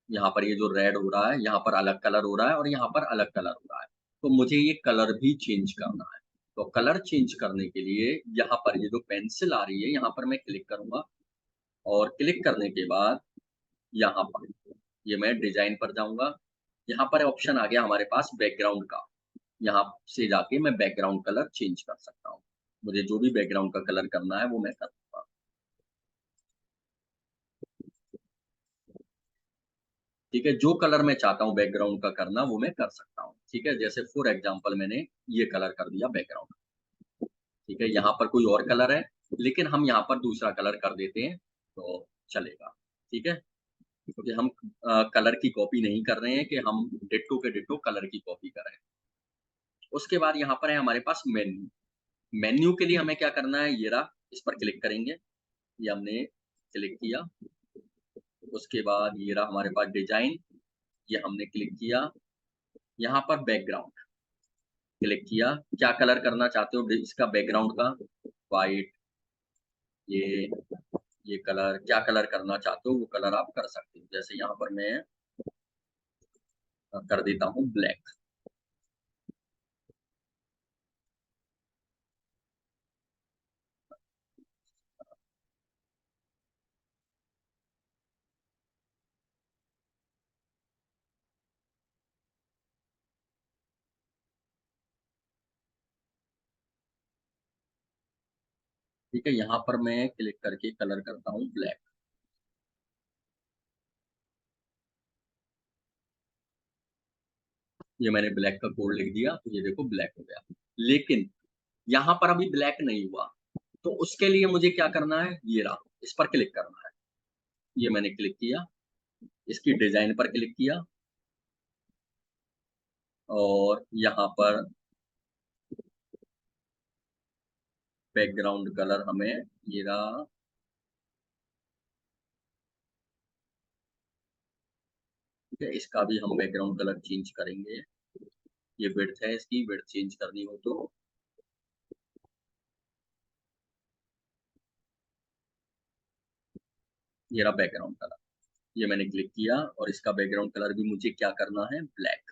यहाँ पर ये जो रेड हो रहा है, यहाँ पर अलग कलर हो रहा है और यहाँ पर अलग कलर हो रहा है, तो मुझे ये कलर भी चेंज करना है। तो कलर चेंज करने के लिए यहाँ पर ये जो पेंसिल आ रही है, यहाँ पर मैं क्लिक करूंगा और क्लिक करने के बाद यहाँ पर ये मैं डिजाइन पर जाऊंगा। यहाँ पर ऑप्शन आ गया हमारे पास बैकग्राउंड का। यहाँ से जाके मैं बैकग्राउंड कलर चेंज कर सकता हूँ। मुझे जो भी बैकग्राउंड का कलर करना है वो मैं कर दूंगा। ठीक है, जो कलर मैं चाहता हूँ बैकग्राउंड का करना वो मैं कर सकता हूँ। ठीक है, जैसे फॉर एग्जांपल मैंने ये कलर कर दिया बैकग्राउंड। ठीक है, यहाँ पर कोई और कलर है लेकिन हम यहाँ पर दूसरा कलर कर देते हैं तो चलेगा। ठीक है, क्योंकि हम कलर की कॉपी नहीं कर रहे हैं कि हम डिट्टो के डिट्टो कलर की कॉपी कर रहे हैं। उसके बाद यहाँ पर है हमारे पास मेन्यू। मेन्यू के लिए हमें क्या करना है, ये रहा, इस पर क्लिक करेंगे। ये हमने क्लिक किया। उसके बाद ये रहा हमारे पास डिजाइन, ये हमने क्लिक किया। यहाँ पर बैकग्राउंड क्लिक किया। क्या कलर करना चाहते हो इसका बैकग्राउंड का? व्हाइट, ये ये कलर, क्या कलर करना चाहते हो वो कलर आप कर सकते हो। जैसे यहाँ पर मैं कर देता हूँ ब्लैक। ठीक है, यहाँ पर मैं क्लिक करके कलर करता हूँ ब्लैक। ये मैंने ब्लैक का कोड लिख दिया, तो ये देखो ब्लैक हो गया। लेकिन यहाँ पर अभी ब्लैक नहीं हुआ, तो उसके लिए मुझे क्या करना है, ये रहा, इस पर क्लिक करना है। ये मैंने क्लिक किया, इसकी डिजाइन पर क्लिक किया, और यहाँ पर बैकग्राउंड कलर हमें, ये रहा, ठीक है, इसका भी हम बैकग्राउंड कलर चेंज करेंगे। ये विड्थ है, इसकी विड्थ चेंज करनी हो तो ये रहा बैकग्राउंड कलर। ये मैंने क्लिक किया, और इसका बैकग्राउंड कलर भी मुझे क्या करना है, ब्लैक।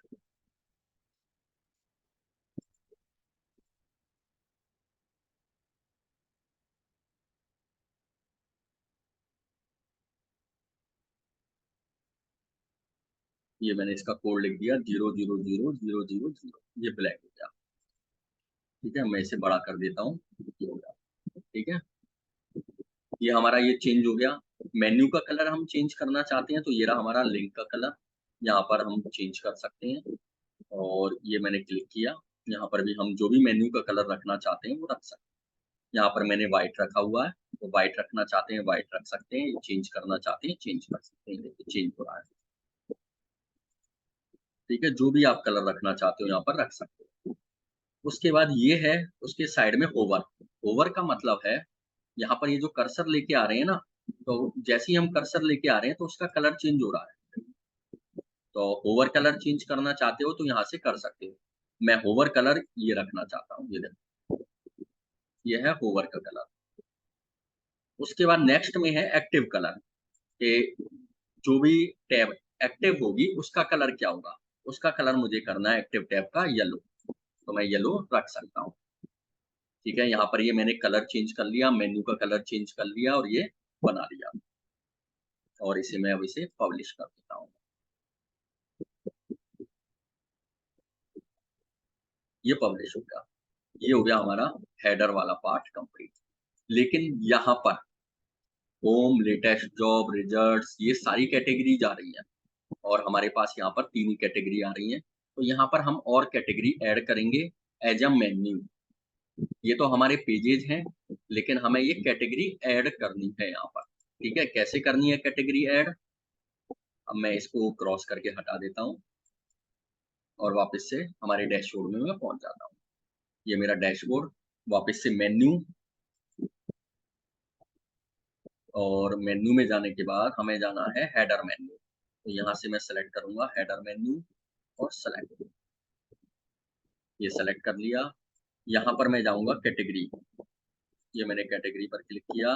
ये मैंने इसका कोड लिख दिया 0000000, ये ब्लैक हो गया। ठीक है, मैं इसे बड़ा कर देता हूँ, ये हो गया। ठीक है, ये हमारा ये चेंज हो गया। मेन्यू का कलर हम चेंज करना चाहते हैं, तो ये रहा हमारा लिंक का कलर, यहाँ पर हम चेंज कर सकते हैं। और ये मैंने क्लिक किया, यहाँ पर भी हम जो भी मेन्यू का कलर रखना चाहते हैं वो रख सकते हैं। यहाँ पर मैंने व्हाइट रखा हुआ है, तो व्हाइट रखना चाहते हैं व्हाइट रख सकते हैं, चेंज करना चाहते हैं चेंज कर सकते हैं। देखिए चेंज हो रहा है। ठीक है, जो भी आप कलर रखना चाहते हो यहाँ पर रख सकते हो। उसके बाद ये है, उसके साइड में होवर। होवर का मतलब है, यहाँ पर ये जो कर्सर लेके आ रहे हैं ना, तो जैसे ही हम कर्सर लेके आ रहे हैं तो उसका कलर चेंज हो रहा है। तो होवर कलर चेंज करना चाहते हो तो यहाँ से कर सकते हो। मैं होवर कलर ये रखना चाहता हूँ, ये देखो, ये है होवर का कलर। उसके बाद नेक्स्ट में है एक्टिव कलर, कि जो भी टैब एक्टिव होगी उसका कलर क्या होगा। उसका कलर मुझे करना है एक्टिव टैब का येलो, तो मैं येलो रख सकता हूँ। ठीक है, यहाँ पर ये मैंने कलर चेंज कर लिया, मेन्यू का कलर चेंज कर लिया, और ये बना लिया। और इसे मैं अब इसे पब्लिश कर देता हूँ। ये पब्लिश हो गया। ये हो गया हमारा हेडर वाला पार्ट कंप्लीट। लेकिन यहाँ पर होम, लेटेस्ट जॉब, रिजल्ट्स, ये सारी कैटेगरीज आ रही हैं, और हमारे पास यहाँ पर 3 ही कैटेगरी आ रही हैं। तो यहाँ पर हम और कैटेगरी ऐड करेंगे एज अ मेन्यू। ये तो हमारे पेजेज हैं, लेकिन हमें ये कैटेगरी ऐड करनी है यहाँ पर। ठीक है, कैसे करनी है कैटेगरी ऐड? अब मैं इसको क्रॉस करके हटा देता हूँ, और वापस से हमारे डैशबोर्ड में मैं पहुंच जाता हूँ। ये मेरा डैशबोर्ड, वापस से मेन्यू, और मेन्यू में जाने के बाद हमें जाना है हेडर मेन्यू। तो यहाँ से मैं सेलेक्ट करूंगा हेडर मेन्यू, और सेलेक्ट, ये सेलेक्ट कर लिया। यहाँ पर मैं जाऊंगा कैटेगरी, ये मैंने कैटेगरी पर क्लिक किया,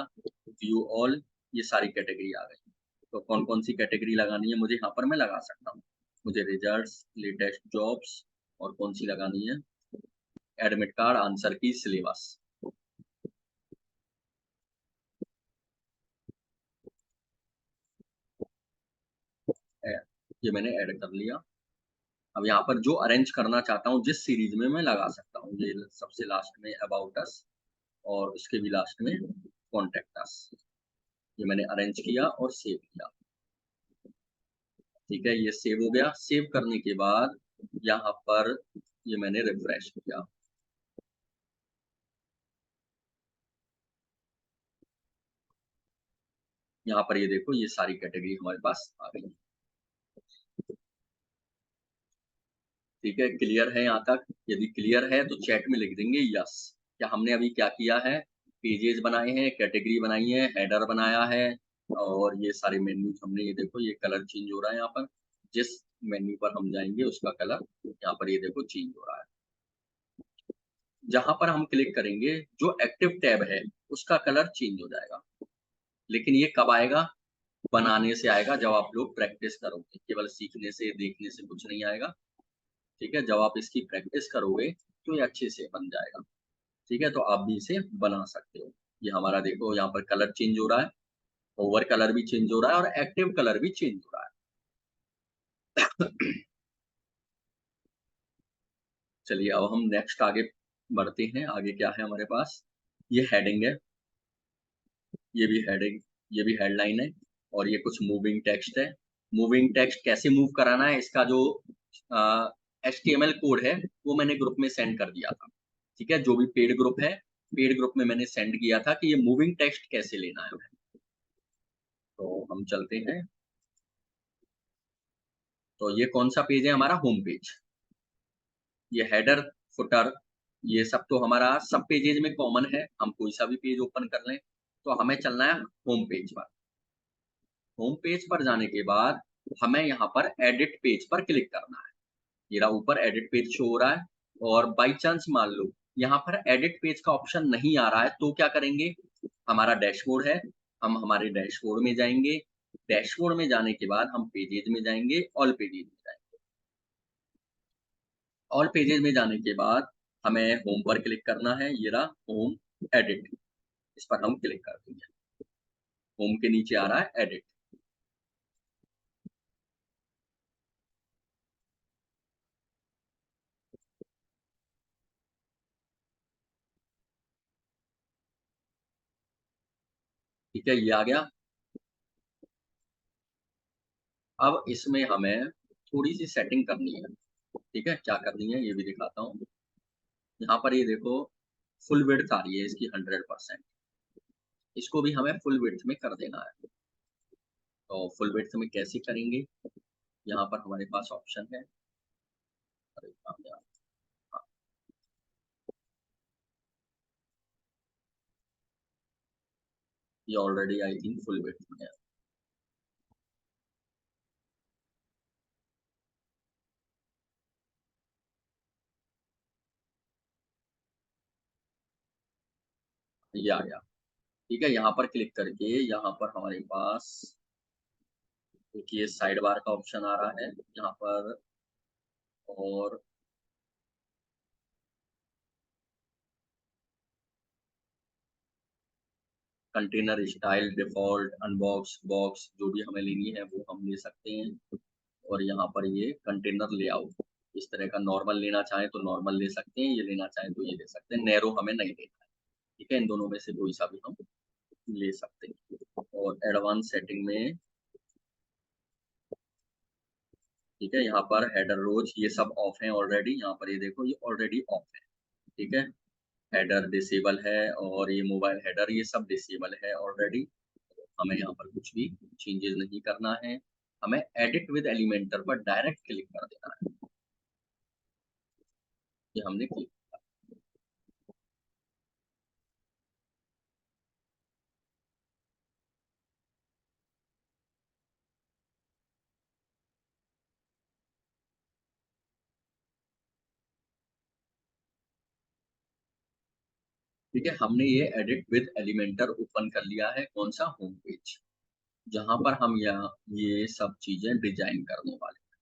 व्यू ऑल, ये सारी कैटेगरी आ गई। तो कौन कौन सी कैटेगरी लगानी है मुझे यहाँ पर मैं लगा सकता हूँ। मुझे रिजल्ट्स, लेटेस्ट जॉब्स, और कौन सी लगानी है, एडमिट कार्ड, आंसर की, सिलेबस। ये मैंने ऐड कर लिया। अब यहाँ पर जो अरेंज करना चाहता हूँ जिस सीरीज में मैं लगा सकता हूँ, ये सबसे लास्ट में अबाउट अस, और उसके भी लास्ट में कॉन्टेक्ट अस। ये मैंने अरेंज किया और सेव किया। ठीक है, ये सेव हो गया। सेव करने के बाद यहाँ पर ये मैंने रिफ्रेश किया। यहाँ पर ये देखो, ये सारी कैटेगरी हमारे पास आ गई। ठीक है, क्लियर है यहाँ तक? यदि क्लियर है तो चैट में लिख देंगे यस। क्या हमने अभी क्या किया है? पेजेस बनाए हैं, कैटेगरी बनाई है, हेडर बनाया है, और ये सारे मेन्यूज हमने, ये देखो ये कलर चेंज हो रहा है यहाँ पर। जिस मेन्यू पर हम जाएंगे उसका कलर यहाँ पर ये देखो चेंज हो रहा है। जहां पर हम क्लिक करेंगे जो एक्टिव टैब है उसका कलर चेंज हो जाएगा। लेकिन ये कब आएगा? बनाने से आएगा, जब आप लोग प्रैक्टिस करोगे। केवल सीखने से, देखने से कुछ नहीं आएगा। ठीक है, जब आप इसकी प्रैक्टिस करोगे तो ये अच्छे से बन जाएगा। ठीक है, तो आप भी इसे बना सकते हो। ये हमारा देखो यहाँ पर कलर चेंज हो रहा है, ओवर कलर भी चेंज हो रहा है और एक्टिव कलर भी चेंज हो रहा है। चलिए अब हम नेक्स्ट आगे बढ़ते हैं। आगे क्या है हमारे पास? ये हेडिंग है, ये भी हेडिंग, ये भी हेडलाइन है, और ये कुछ मूविंग टेक्स्ट है। मूविंग टेक्स्ट कैसे मूव कराना है, इसका जो HTML कोड है वो मैंने ग्रुप में सेंड कर दिया था। ठीक है, जो भी पेड ग्रुप है, पेड ग्रुप में मैंने सेंड किया था कि ये मूविंग टेक्स्ट कैसे लेना है। तो हम चलते हैं। तो ये कौन सा पेज है? हमारा होम पेज। ये हेडर, फुटर, ये सब तो हमारा सब पेजेज में कॉमन है। हम कोई सा भी पेज ओपन कर लें, तो हमें चलना है होम पेज पर। होम पेज पर जाने के बाद हमें यहाँ पर एडिट पेज पर क्लिक करना है। ये रहा ऊपर एडिट पेज शो हो रहा है। और बाई चांस मान लो यहाँ पर एडिट पेज का ऑप्शन नहीं आ रहा है, तो क्या करेंगे? हमारा डैशबोर्ड है, हम हमारे डैशबोर्ड में जाएंगे। डैशबोर्ड में जाने के बाद हम पेजेज में जाएंगे, ऑल पेजेज में जाएंगे। ऑल पेजेज में जाने के बाद हमें होम पर क्लिक करना है। ये रहा होम, एडिट, इस पर हम क्लिक कर देंगे। होम के नीचे आ रहा है एडिट। ठीक है, ये आ गया। अब इसमें हमें थोड़ी सी सेटिंग करनी है। ठीक है, क्या करनी है ये भी दिखाता हूँ। यहाँ पर ये देखो, फुल विड्थ आ रही है इसकी 100%। इसको भी हमें फुल विड्थ में कर देना है। तो फुल विड्थ में कैसे करेंगे? यहाँ पर हमारे पास ऑप्शन है। अरे काम यार, हाँ, ये already I think full width में है। ये आ गया। ठीक है, यहाँ पर क्लिक करके यहाँ पर हमारे पास एक ये साइड बार का ऑप्शन आ रहा है यहाँ पर। और container style, default, unbox, box, जो भी हमें लेनी है वो हम ले सकते हैं। और यहाँ पर ये कंटेनर लेआउट, इस तरह का नॉर्मल लेना चाहें तो नॉर्मल ले सकते हैं, ये लेना चाहें तो ये ले सकते हैं। नैरो हमें नहीं लेना है। ठीक है, इन दोनों में से कोई सा भी हम ले सकते हैं। और एडवांस सेटिंग में, ठीक है, यहाँ पर हेडर रोज ये सब ऑफ है ऑलरेडी। यहाँ पर ये देखो, ये ऑलरेडी ऑफ है। ठीक है, हेडर डिसेबल है, और ये मोबाइल हेडर ये सब डिसेबल है ऑलरेडी। हमें यहाँ पर कुछ भी चेंजेस नहीं करना है। हमें एडिट विद एलिमेंटर पर डायरेक्ट क्लिक कर देना है। ये हमने क्लिक। ठीक है, हमने ये एडिट विद एलिमेंटर ओपन कर लिया है। कौन सा? होम पेज, जहां पर हम यहाँ ये सब चीजें डिजाइन करने वाले हैं।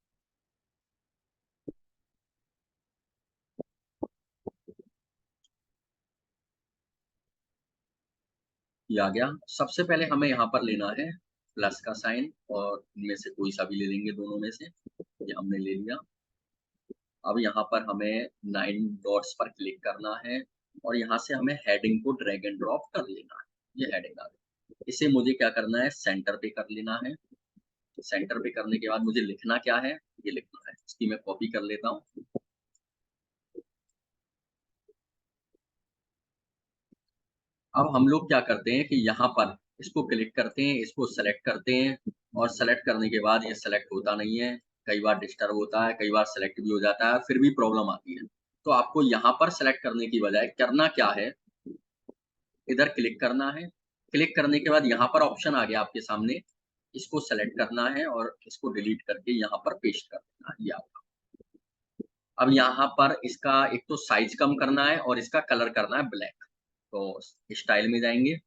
ये आ गया। सबसे पहले हमें यहाँ पर लेना है प्लस का साइन, और इनमें से कोई सा भी ले लेंगे दोनों में से। ये हमने ले लिया। अब यहाँ पर हमें 9 डॉट्स पर क्लिक करना है, और यहाँ से हमें हेडिंग को ड्रैग एंड ड्रॉप कर लेना है। ये हेडिंग आ गई। इसे मुझे क्या करना है? सेंटर पे कर लेना है। सेंटर पे करने के बाद मुझे लिखना क्या है? ये लिखना है। इसकी मैं कॉपी कर लेता हूँ। अब हम लोग क्या करते हैं कि यहाँ पर इसको क्लिक करते हैं, इसको सेलेक्ट करते हैं और सेलेक्ट करने के बाद ये सेलेक्ट होता नहीं है, कई बार डिस्टर्ब होता है, कई बार सेलेक्ट भी हो जाता है, फिर भी प्रॉब्लम आती है। तो आपको यहाँ पर सेलेक्ट करने की बजाय करना क्या है, इधर क्लिक करना है, क्लिक करने के बाद यहाँ पर ऑप्शन आ गया आपके सामने, इसको सेलेक्ट करना है और इसको डिलीट करके यहाँ पर पेस्ट कर देना है, ये आपका। अब यहाँ पर इसका एक तो साइज़ कम करना है और इसका कलर करना है ब्लैक। तो स्टाइल में जाएँगे,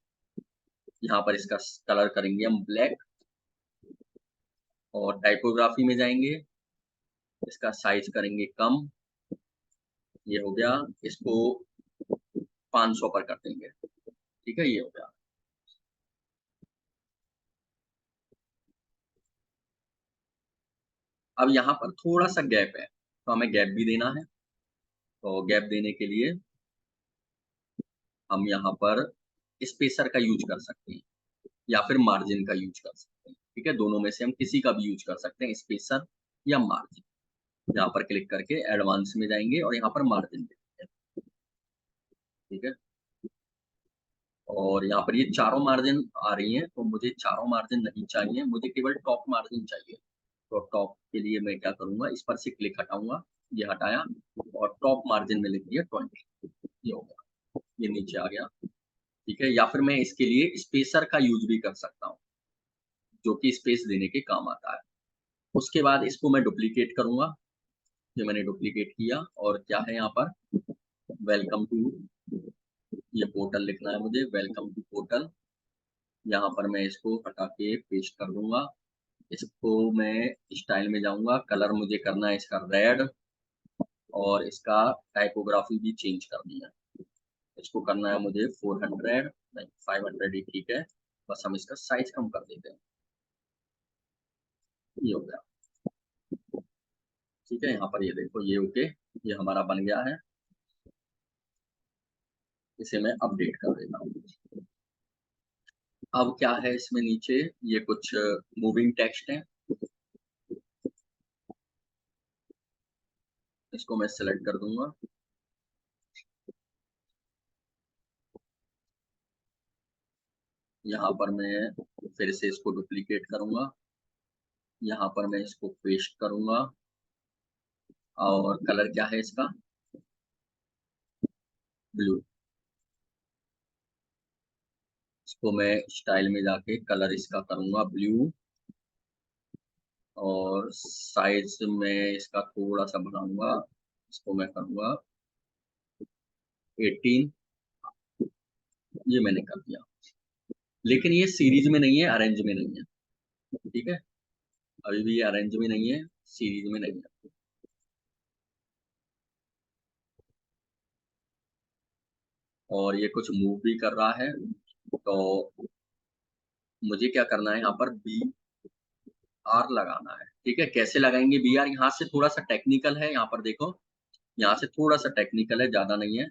यहाँ पर इसका कलर करेंगे हम ब्लैक और टाइपोग्राफी में जाएँगे, इसका साइज़ करेंगे कम, ये हो गया, इसको 500 पर कर देंगे, ठीक है? ये हो गया। अब यहाँ पर थोड़ा-सा गैप है, तो हमें गैप भी देना है, तो गैप देने के लिए हम यहाँ पर स्पेसर का यूज़ कर सकते हैं या फिर मार्जिन का यूज़ कर सकते हैं, ठीक है? दोनों में से हम किसी का भी यूज़ कर सकते हैं, स्पेसर या मार्जिन। यहाँ पर क्लिक करके एडवांस में जाएँगे और यहाँ पर मार्जिन देंगे, ठीक है? और यहाँ पर ये चारों मार्जिन आ रही हैं, तो मुझे चारों मार्जिन नहीं चाहिए, मुझे केवल टॉप मार्जिन चाहिए। तो टॉप के लिए मैं क्या करूँगा, इस पर से क्लिक हटाऊँगा, ये हटाया और टॉप मार्जिन में लिख दिया 20, ये हो गया, ये नीचे आ गया, ठीक है? या फिर मैं इसके लिए स्पेसर का यूज़ भी कर सकता हूँ, जो कि स्पेस देने के काम आता है। उसके बाद इसको मैं डुप्लीकेट करूँगा, ये मैंने डुप्लीकेट किया और क्या है यहाँ पर वेलकम टू, ये पोर्टल लिखना है मुझे, वेलकम टू पोर्टल। यहाँ पर मैं इसको हटा के पेस्ट कर दूँगा। इसको मैं स्टाइल में जाऊँगा, कलर मुझे करना है इसका रेड और इसका टाइपोग्राफी भी चेंज करनी है। इसको करना है मुझे 400 नहीं 500 ही ठीक है। बस हम इसका साइज़ कम कर देते हैं। ये हो गया, ठीक है? यहाँ पर ये देखो ये ओके, ये हमारा बन गया है। इसे मैं अपडेट कर देता हूँ। अब क्या है इसमें नीचे ये कुछ मूविंग टेक्स्ट है, इसको मैं सेलेक्ट कर दूँगा। यहाँ पर मैं फिर से इसको डुप्लीकेट करूँगा, यहाँ पर मैं इसको पेस्ट करूँगा और कलर क्या है इसका? ब्लू। इसको मैं स्टाइल में जाके कलर इसका करूँगा ब्लू और साइज़ में इसका थोड़ा-सा बढ़ाऊँगा, इसको मैं करूँगा 18, ये मैंने कर दिया। लेकिन ये सीरीज़ में नहीं है, अरेंज में नहीं है, ठीक है? अभी भी ये अरेंज में नहीं है, सीरीज़ में नहीं है। और ये कुछ मूव भी कर रहा है, तो मुझे क्या करना है यहाँ पर बीआर लगाना है, ठीक है? कैसे लगाएँगे बीआर? यहाँ से थोड़ा-सा टेक्निकल है, यहाँ पर देखो, यहाँ से थोड़ा-सा टेक्निकल है, ज़्यादा नहीं है।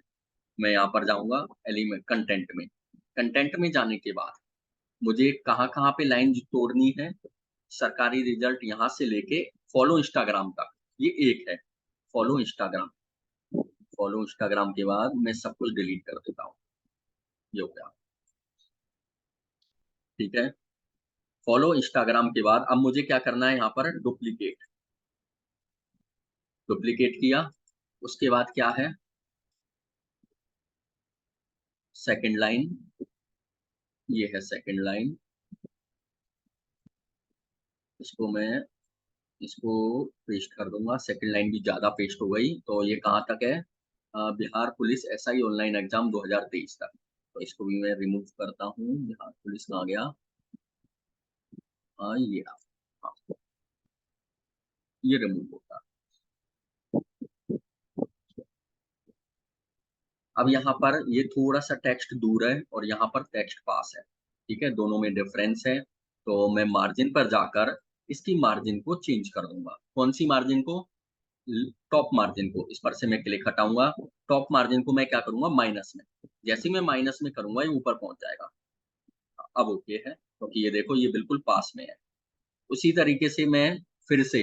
मैं यहाँ पर जाऊँगा एलिमेंट कंटेंट में। कंटेंट में जाने के बाद मुझे कहाँ-कहाँ पे लाइन ज तोड़नी है, सरकारी रिज़ल्ट यहाँ से लेके फॉलो इंस्टाग्राम तक, ये एक है, फॉलो इंस्टाग्राम। फॉलो इंस्टाग्राम के बाद मैं सब कुछ डिलीट कर देता हूँ, ये हो गया, ठीक है? फॉलो इंस्टाग्राम के बाद अब मुझे क्या करना है यहाँ पर डुप्लीकेट, डुप्लीकेट किया, उसके बाद क्या है, सेकंड लाइन, ये है सेकंड लाइन, इसको मैं इसको पेस्ट कर दूँगा, सेकंड लाइन भी ज़्यादा पेस्ट हो गई, तो ये कहाँ तक है? Bihar police SI online exam 2023 तक। तो इसको भी मैं रिमूव करता हूँ, बिहार पुलिस कहाँ गया? ये रहा, हाँ, ये रिमूव होगा। अब यहाँ पर ये थोड़ा-सा टेक्स्ट दूर है और यहाँ पर टेक्स्ट पास है, ठीक है? दोनों में डिफ़रेंस है, तो मैं मार्जिन पर जाकर इसकी मार्जिन को चेंज कर दूँगा। कौन-सी मार्जिन को? टॉप मार्जिन को, इस पर से मैं क्लिक हटाऊँगा, टॉप मार्जिन को मैं क्या करूँगा माइनस में, जैसे ही मैं माइनस में करूँगा ये ऊपर पहुँच जाएगा। अब ओके है, क्योंकि ये देखो ये बिल्कुल पास में है। उसी तरीके से मैं फिर से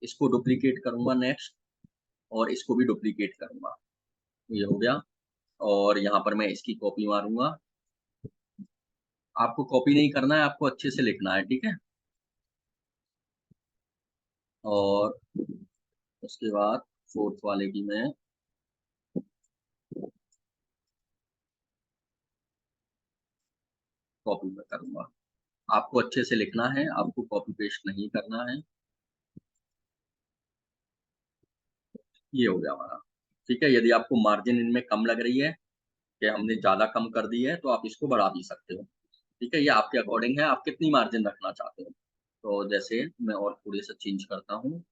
इसको डुप्लीकेट करूँगा नेक्स्ट और इसको भी डुप्लीकेट करूँगा, ये हो गया और यहाँ पर मैं इसकी कॉपी मारूँगा आपको कॉपी नहीं करना है, आपको अच्छे से लिखना है, ठीक है। और उसके बाद फोर्थ वाले की मैं कॉपी में करूंगा। आपको अच्छे से लिखना है, आपको कॉपी पेस्ट नहीं करना है। ये हो गया हमारा। ठीक है, यदि आपको मार्जिन इनमें कम लग रही है कि हमने ज़्यादा कम कर दी है, तो आप इसको बढ़ा भी सकते हो। ठीक है, ये आपके अकॉर्डिंग है, आप कितनी मार्जिन रखना चाहते हो। तो जैसे मैं और थोड़े से चेंज करता हूँ,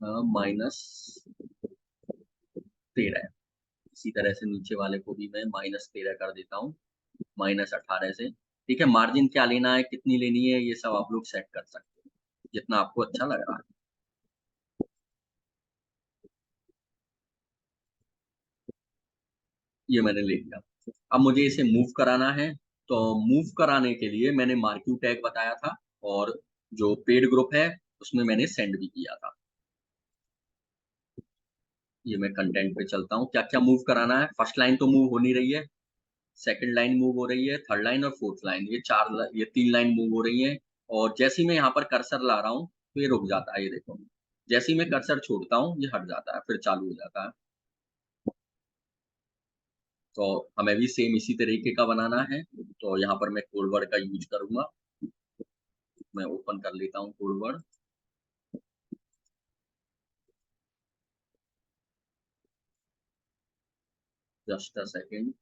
-13। इसी तरह से नीचे वाले को भी मैं -13 कर देता हूँ, -18 से। ठीक है, मार्जिन क्या लेना है, कितनी लेनी है, ये सब आप लोग सेट कर सकते हो, जितना आपको अच्छा लग रहा है। ये मैंने ले लिया। अब मुझे इसे मूव कराना है, तो मूव कराने के लिए मैंने मार्क्यू टैग बताया था, और जो पेड ग्रुप है, उसमें मैंने सेंड भी किया था। ये मैं कंटेंट पे चलता हूँ, क्या-क्या मूव कराना है। फर्स्ट लाइन तो मूव हो नहीं रही है, सेकंड लाइन मूव हो रही है, थर्ड लाइन और फोर्थ लाइन, ये 3 लाइन मूव हो रही हैं। और जैसे ही मैं यहाँ पर कर्सर ला रहा हूँ, तो ये रुक जाता है, ये देखो। जैसे ही मैं कर्सर छोड़ता हूँ, ये हट जाता है, फिर चालू हो जाता है। तो हमें भी सेम इसी तरीके का बनाना है, तो यहाँ पर मैं कोड वर्ड का यूज़ करूँगा। मैं ओपन कर लेता हूँ code word. Just a second.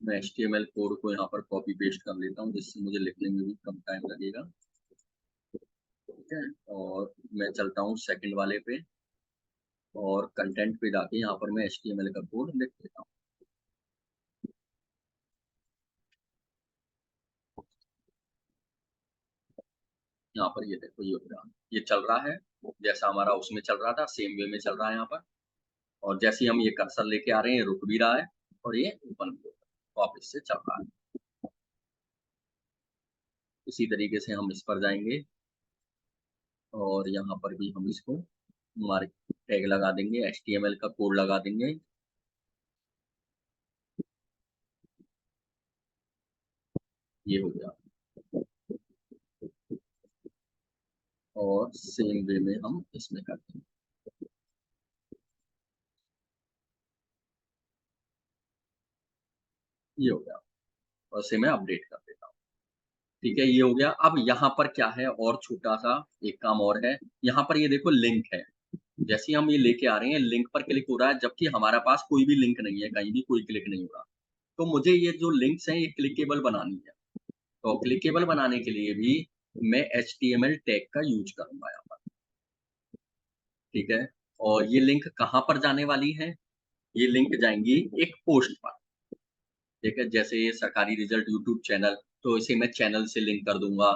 मैं एचटीएमएल कोड को यहाँ पर कॉपी पेस्ट कर लेता हूँ, जिससे मुझे लिखने में भी कम टाइम लगेगा। ठीक है, और मैं चलता हूँ सेकंड वाले पे, और कंटेंट पे जाके यहाँ पर मैं एचटीएमएल का कोड लिख देता हूँ। यहाँ पर ये देखो, ये हो रहा है, ये चल रहा है, जैसा हमारा उसमें चल रहा था, सेम वे में चल रहा है यहाँ पर। और जैसे ही हम ये कर्सर लेके आ रहे हैं, ये रुक भी रहा है, और ये ओपन भी हो रहा है, वापस से चल रहा है। इसी तरीके से हम इस पर जाएंगे, और यहाँ पर भी हम इसको मार्क टैग लगा देंगे, एचटीएमएल का कोड लगा देंगे। ये हो गया, और सेम वे में हम इसमें करते हैं। ये हो गया, और इसे मैं अपडेट कर देता हूँ। ठीक है, ये हो गया। अब यहाँ पर क्या है, और छोटा-सा एक काम और है। यहाँ पर ये देखो लिंक है। जैसे ही हम ये लेके आ रहे हैं, लिंक पर क्लिक हो रहा है, जबकि हमारा पास कोई भी लिंक नहीं है, कहीं भी कोई क्लिक नहीं हो रहा। तो मुझे ये जो लिंक्स हैं, ये क्लिकेबल बनानी है। तो क्लिकेबल बनाने के लिए भी मैं एचटीएमएल टैग का यूज़ करूँगा यहाँ पर, ठीक है? और ये लिंक कहाँ पर जाने वाली हैं? ये लिंक जाएँगी एक पोस्ट पर। ठीक है, जैसे ये सरकारी रिजल्ट यूट्यूब चैनल, तो इसे मैं चैनल से लिंक कर दूँगा।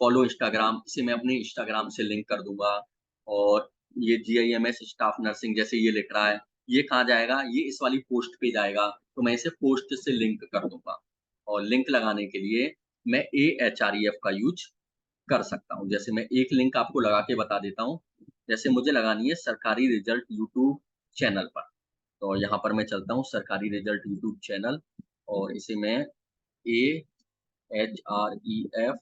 फॉलो इंस्टाग्राम, इसे मैं अपने इंस्टाग्राम से लिंक कर दूँगा। और ये जीआईएमएस स्टाफ नर्सिंग, जैसे ये लिख रहा है, ये कहाँ जाएगा? ये इस वाली पोस्ट पे जाएगा, तो मैं इसे पोस्ट से लिंक कर दूँगा। और लिंक लगाने के लिए मैं एएचआरईएफ का यूज़ कर सकता हूँ। जैसे मैं एक लिंक आपको लगा के बता देता हूँ। जैसे मुझे लगानी है सरकारी रिजल्ट यूट्यूब चैनल पर। तो यहाँ पर मैं चलता हूँ सरकारी रिजल्ट यूट्यूब चैनल, और इसे मैं AHREF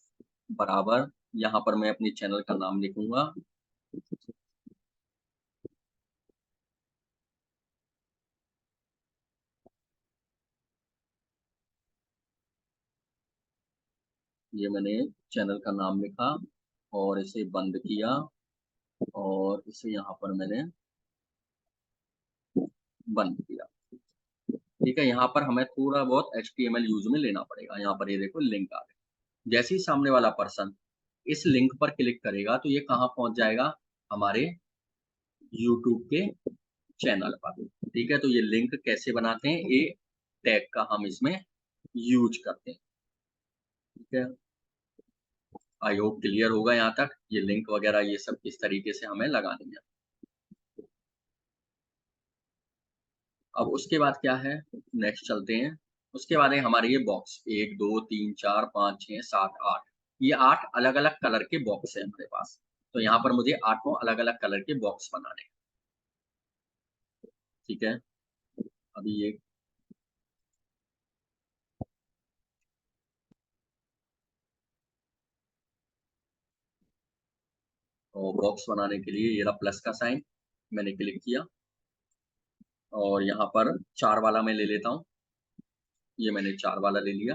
बराबर, यहाँ पर मैं अपने चैनल का नाम लिखूँगा। ये मैंने चैनल का नाम लिखा, और इसे बंद किया, और इसे यहाँ पर मैंने बंद किया। ठीक है, यहाँ पर हमें थोड़ा बहुत एचटीएमएल यूज़ में लेना पड़ेगा। यहाँ पर ये देखो लिंक आ गया। जैसे ही सामने वाला पर्सन इस लिंक पर क्लिक करेगा, तो ये कहाँ पहुँच जाएगा? हमारे यूट्यूब के चैनल पर। ठीक है, तो ये लिंक कैसे बनाते हैं? ये टैग का हम इसमें यूज़ करते हैं। ठीक है, आई होप क्लियर होगा यहाँ तक। ये लिंक वगैरह ये सब किस तरीके से हमें लगानी है। अब उसके बाद क्या है, नेक्स्ट चलते हैं। उसके बाद है हमारे ये बॉक्स 1, 2, 3, 4, 5, 6, 7, 8। ये 8 अलग-अलग कलर के बॉक्स हैं हमारे पास। तो यहाँ पर मुझे 8 अलग-अलग कलर के बॉक्स बनाने हैं, ठीक है? अभी ये बॉक्स बनाने के लिए ये रहा प्लस का साइन, मैंने क्लिक किया और यहाँ पर 4 वाला मैं ले लेता हूँ। ये मैंने 4 वाला ले लिया,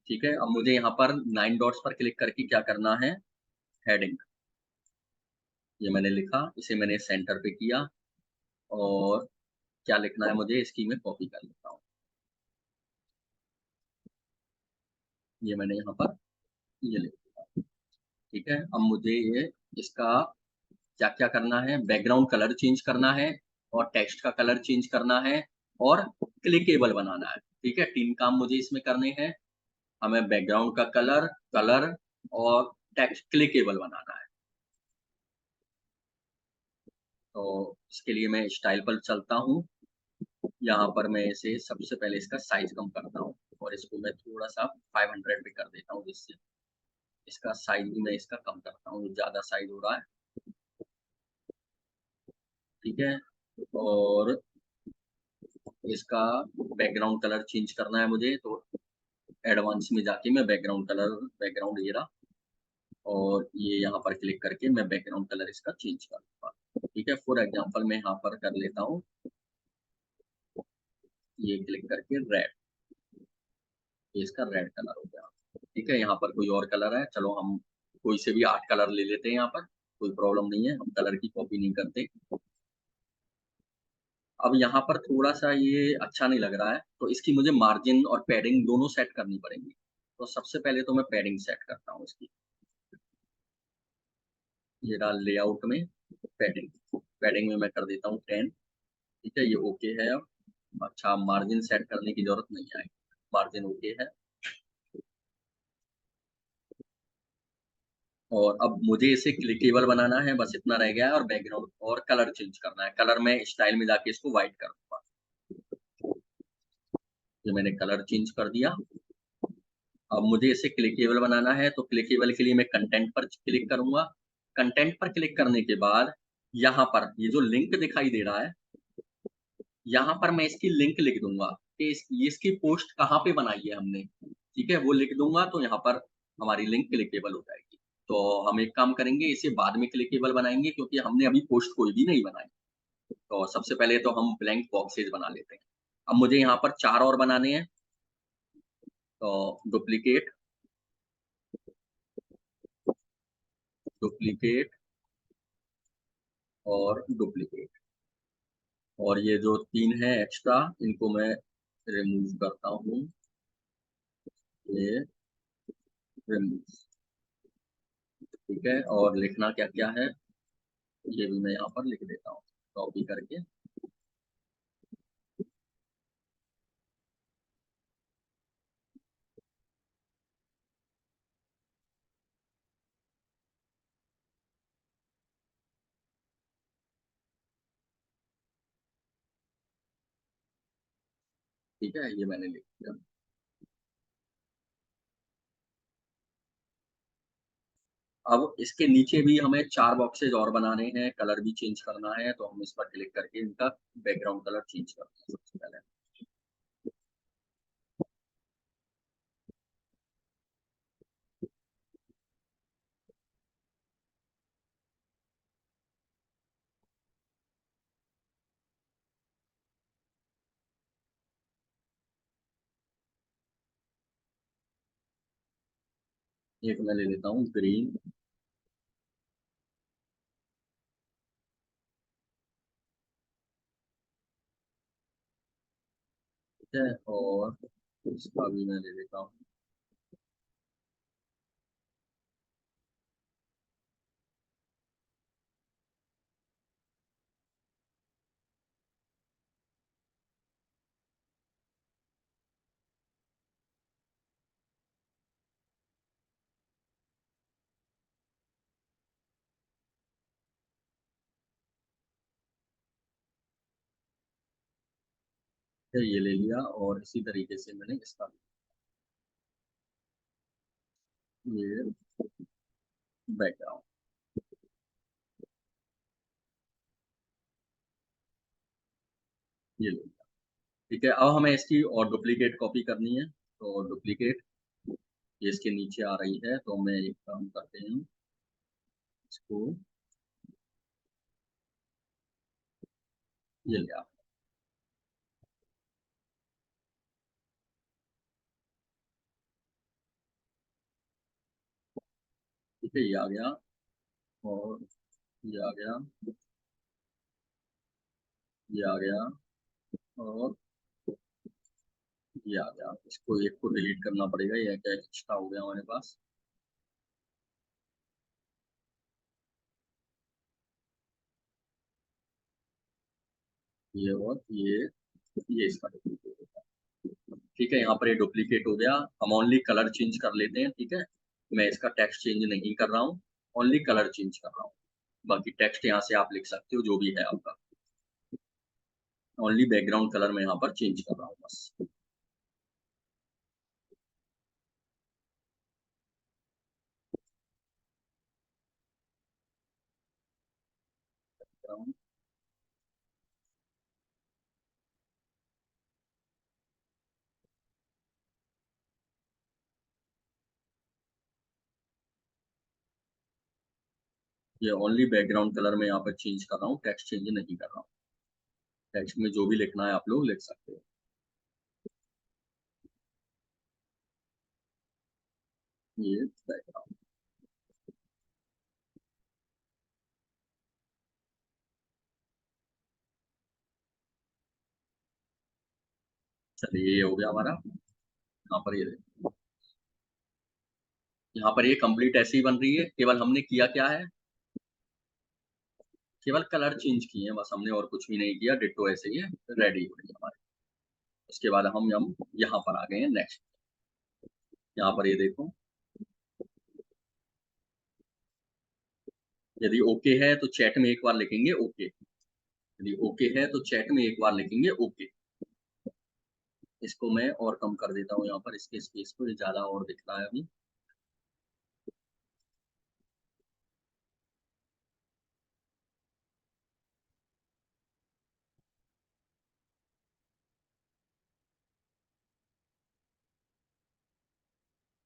ठीक है? अब मुझे यहाँ पर 9 डॉट्स पर क्लिक करके क्या करना है, हेडिंग। ये मैंने लिखा, इसे मैंने सेंटर पे किया और क्या लिखना है मुझे, इसकी मैं कॉपी कर लेता हूँ। ये मैंने यहाँ पर ये लिख दिया, ठीक है? अब मुझे ये इसका क्या-क्या करना है, बैकग्राउंड कलर चेंज करना है और टेक्स्ट का कलर चेंज करना है और क्लिकेबल बनाना है, ठीक है? 3 काम मुझे इसमें करने हैं। हमें बैकग्राउंड का कलर, कलर और टेक्स्ट क्लिकेबल बनाना है। तो इसके लिए मैं स्टाइल पर चलता हूँ। यहाँ पर मैं इसे सबसे पहले इसका साइज़ कम करता हूँ और इसको मैं थोड़ा-सा 500 पे कर देता हूँ, जिससे इसका साइज़ भी मैं इसका कम करता हूँ, ये ज़्यादा साइज़ हो रहा है, ठीक है? और इसका बैकग्राउंड कलर चेंज करना है मुझे, तो एडवांस में जाके मैं बैकग्राउंड ये रहा और ये यहाँ पर क्लिक करके मैं बैकग्राउंड कलर इसका चेंज कर दूँगा, ठीक है? फॉर एग्ज़ाम्पल मैं यहाँ पर कर लेता हूँ, ये क्लिक करके रेड, ये इसका रेड कलर हो गया, ठीक है? यहाँ पर कोई और कलर है, चलो हम कोई से भी 8 कलर ले लेते हैं यहाँ पर, कोई प्रॉब्लम नहीं है, हम कलर की कॉपी नहीं करते। अब यहाँ पर थोड़ा-सा ये अच्छा नहीं लग रहा है, तो इसकी मुझे मार्जिन और पैडिंग दोनों सेट करनी पड़ेंगी। तो सबसे पहले तो मैं पैडिंग सेट करता हूँ इसकी। ये रहा लेआउट में पैडिंग। पैडिंग में मैं कर देता हूँ 10, ठीक है? ये ओके है अब। अच्छा, मार्जिन सेट करने की ज़रूरत नहीं आएगी। मार्जिन ओके है और अब मुझे इसे क्लिकेबल बनाना है, बस इतना रह गया है और बैकग्राउंड और कलर चेंज करना है। कलर मैं स्टाइल में जाके इसको व्हाइट कर दूँगा। ये मैंने कलर चेंज कर दिया। अब मुझे इसे क्लिकेबल बनाना है, तो क्लिकेबल के लिए मैं कंटेंट पर क्लिक करूँगा। कंटेंट पर क्लिक करने के बाद यहाँ पर ये जो लिंक दिखाई दे रहा है, यहाँ पर मैं इसकी लिंक लिख दूँगा कि इसकी पोस्ट कहाँ पे बनाई है हमने, ठीक है? वो लिख दूँगा तो यहाँ पर हमारी लिंक क्लिकेबल हो जाएगी। तो हम एक काम करेंगे, इसे बाद में क्लिकेबल बनाएँगे क्योंकि हमने अभी पोस्ट कोई भी नहीं बनाई। तो सबसे पहले तो हम ब्लैंक बॉक्सेस बना लेते हैं। अब मुझे यहाँ पर 4 और बनाने हैं, तो डुप्लिकेट, डुप्लिकेट और डुप्लिकेट और ये जो 3 हैं एक्स्ट्रा, इनको मैं रिमूव करता हूँ। ये रिमूव, ठीक है? और लिखना क्या-क्या है, ये भी मैं यहाँ पर लिख देता हूँ, कॉपी करके। ठीक है? ये मैंने लिख दिया। अब इसके नीचे भी हमें 4 बॉक्सेस और बनाने हैं, कलर भी चेंज करना है, तो हम इस पर क्लिक करके इनका बैकग्राउंड कलर चेंज करते हैं सबसे पहले। एक मैं ले लेता हूँ ग्रीन, ठीक है? और इसका भी मैं ले लेता हूँ, है, ये ले लिया और इसी तरीके से मैंने इसका ये बैकग्राउंड ये ले लिया। ठीक है, अब हमें इसकी और डुप्लीकेट कॉपी करनी है, तो डुप्लीकेट ये इसके नीचे आ रही है, तो मैं एक काम करते हैं, इसको ये लिया। ठीक है, ये आ गया और ये आ गया, ये आ गया और ये आ गया। इसको एक को डिलीट करना पड़ेगा, ये क्या एक्स्ट्रा हो गया हमारे पास। ये और ये इसका डुप्लीकेट होगा। ठीक है, यहाँ पर ये डुप्लीकेट हो गया। हम ओनली कलर चेंज कर लेते हैं। ठीक है, मैं इसका टेक्स्ट चेंज नहीं कर रहा हूँ, ओनली कलर चेंज कर रहा हूँ। बाकी टेक्स्ट यहाँ से आप लिख सकते हो जो भी है आपका, ओनली बैकग्राउंड कलर में यहाँ पर चेंज कर रहा हूँ बस। ये ओनली बैकग्राउंड कलर में यहाँ पर चेंज कर रहा हूँ, टेक्स्ट चेंज नहीं कर रहा हूँ। टेक्स्ट में जो भी लिखना है आप लोग लिख सकते हो। ये बैकग्राउंड, चलिए ये हो गया हमारा। यहाँ पर ये देखो, यहाँ पर ये कंप्लीट ऐसी ही बन रही है। केवल हमने किया क्या है, केवल कलर चेंज किए हैं बस हमने, और कुछ भी नहीं किया। डिट्टो ऐसे ही है, रेडी हो रही है हमारी। उसके बाद हम यहाँ पर आ गए हैं नेक्स्ट। यहाँ पर ये देखो, यदि ओके है तो चैट में एक बार लिखेंगे ओके, यदि ओके है तो चैट में एक बार लिखेंगे ओके। इसको मैं और कम कर देता हूँ, यहाँ पर इसके स्पेस को, ये ज्यादा और दिख रहा है अभी।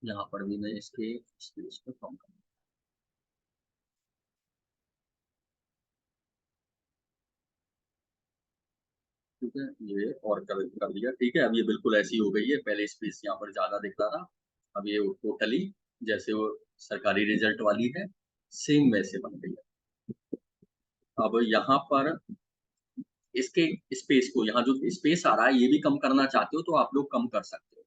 यहाँ पर भी मैं इसके स्पेस को कम कर, ठीक है, ये और कर दिया। ठीक है, अब ये बिल्कुल ऐसी हो गई है। पहले स्पेस यहाँ पर ज्यादा दिख रहा था, अब ये टोटली जैसे वो सरकारी रिजल्ट वाली है, सेम वैसे बन गई है। अब यहाँ पर इसके स्पेस को, यहाँ जो स्पेस आ रहा है ये भी कम करना चाहते हो तो आप लोग कम कर सकते हो।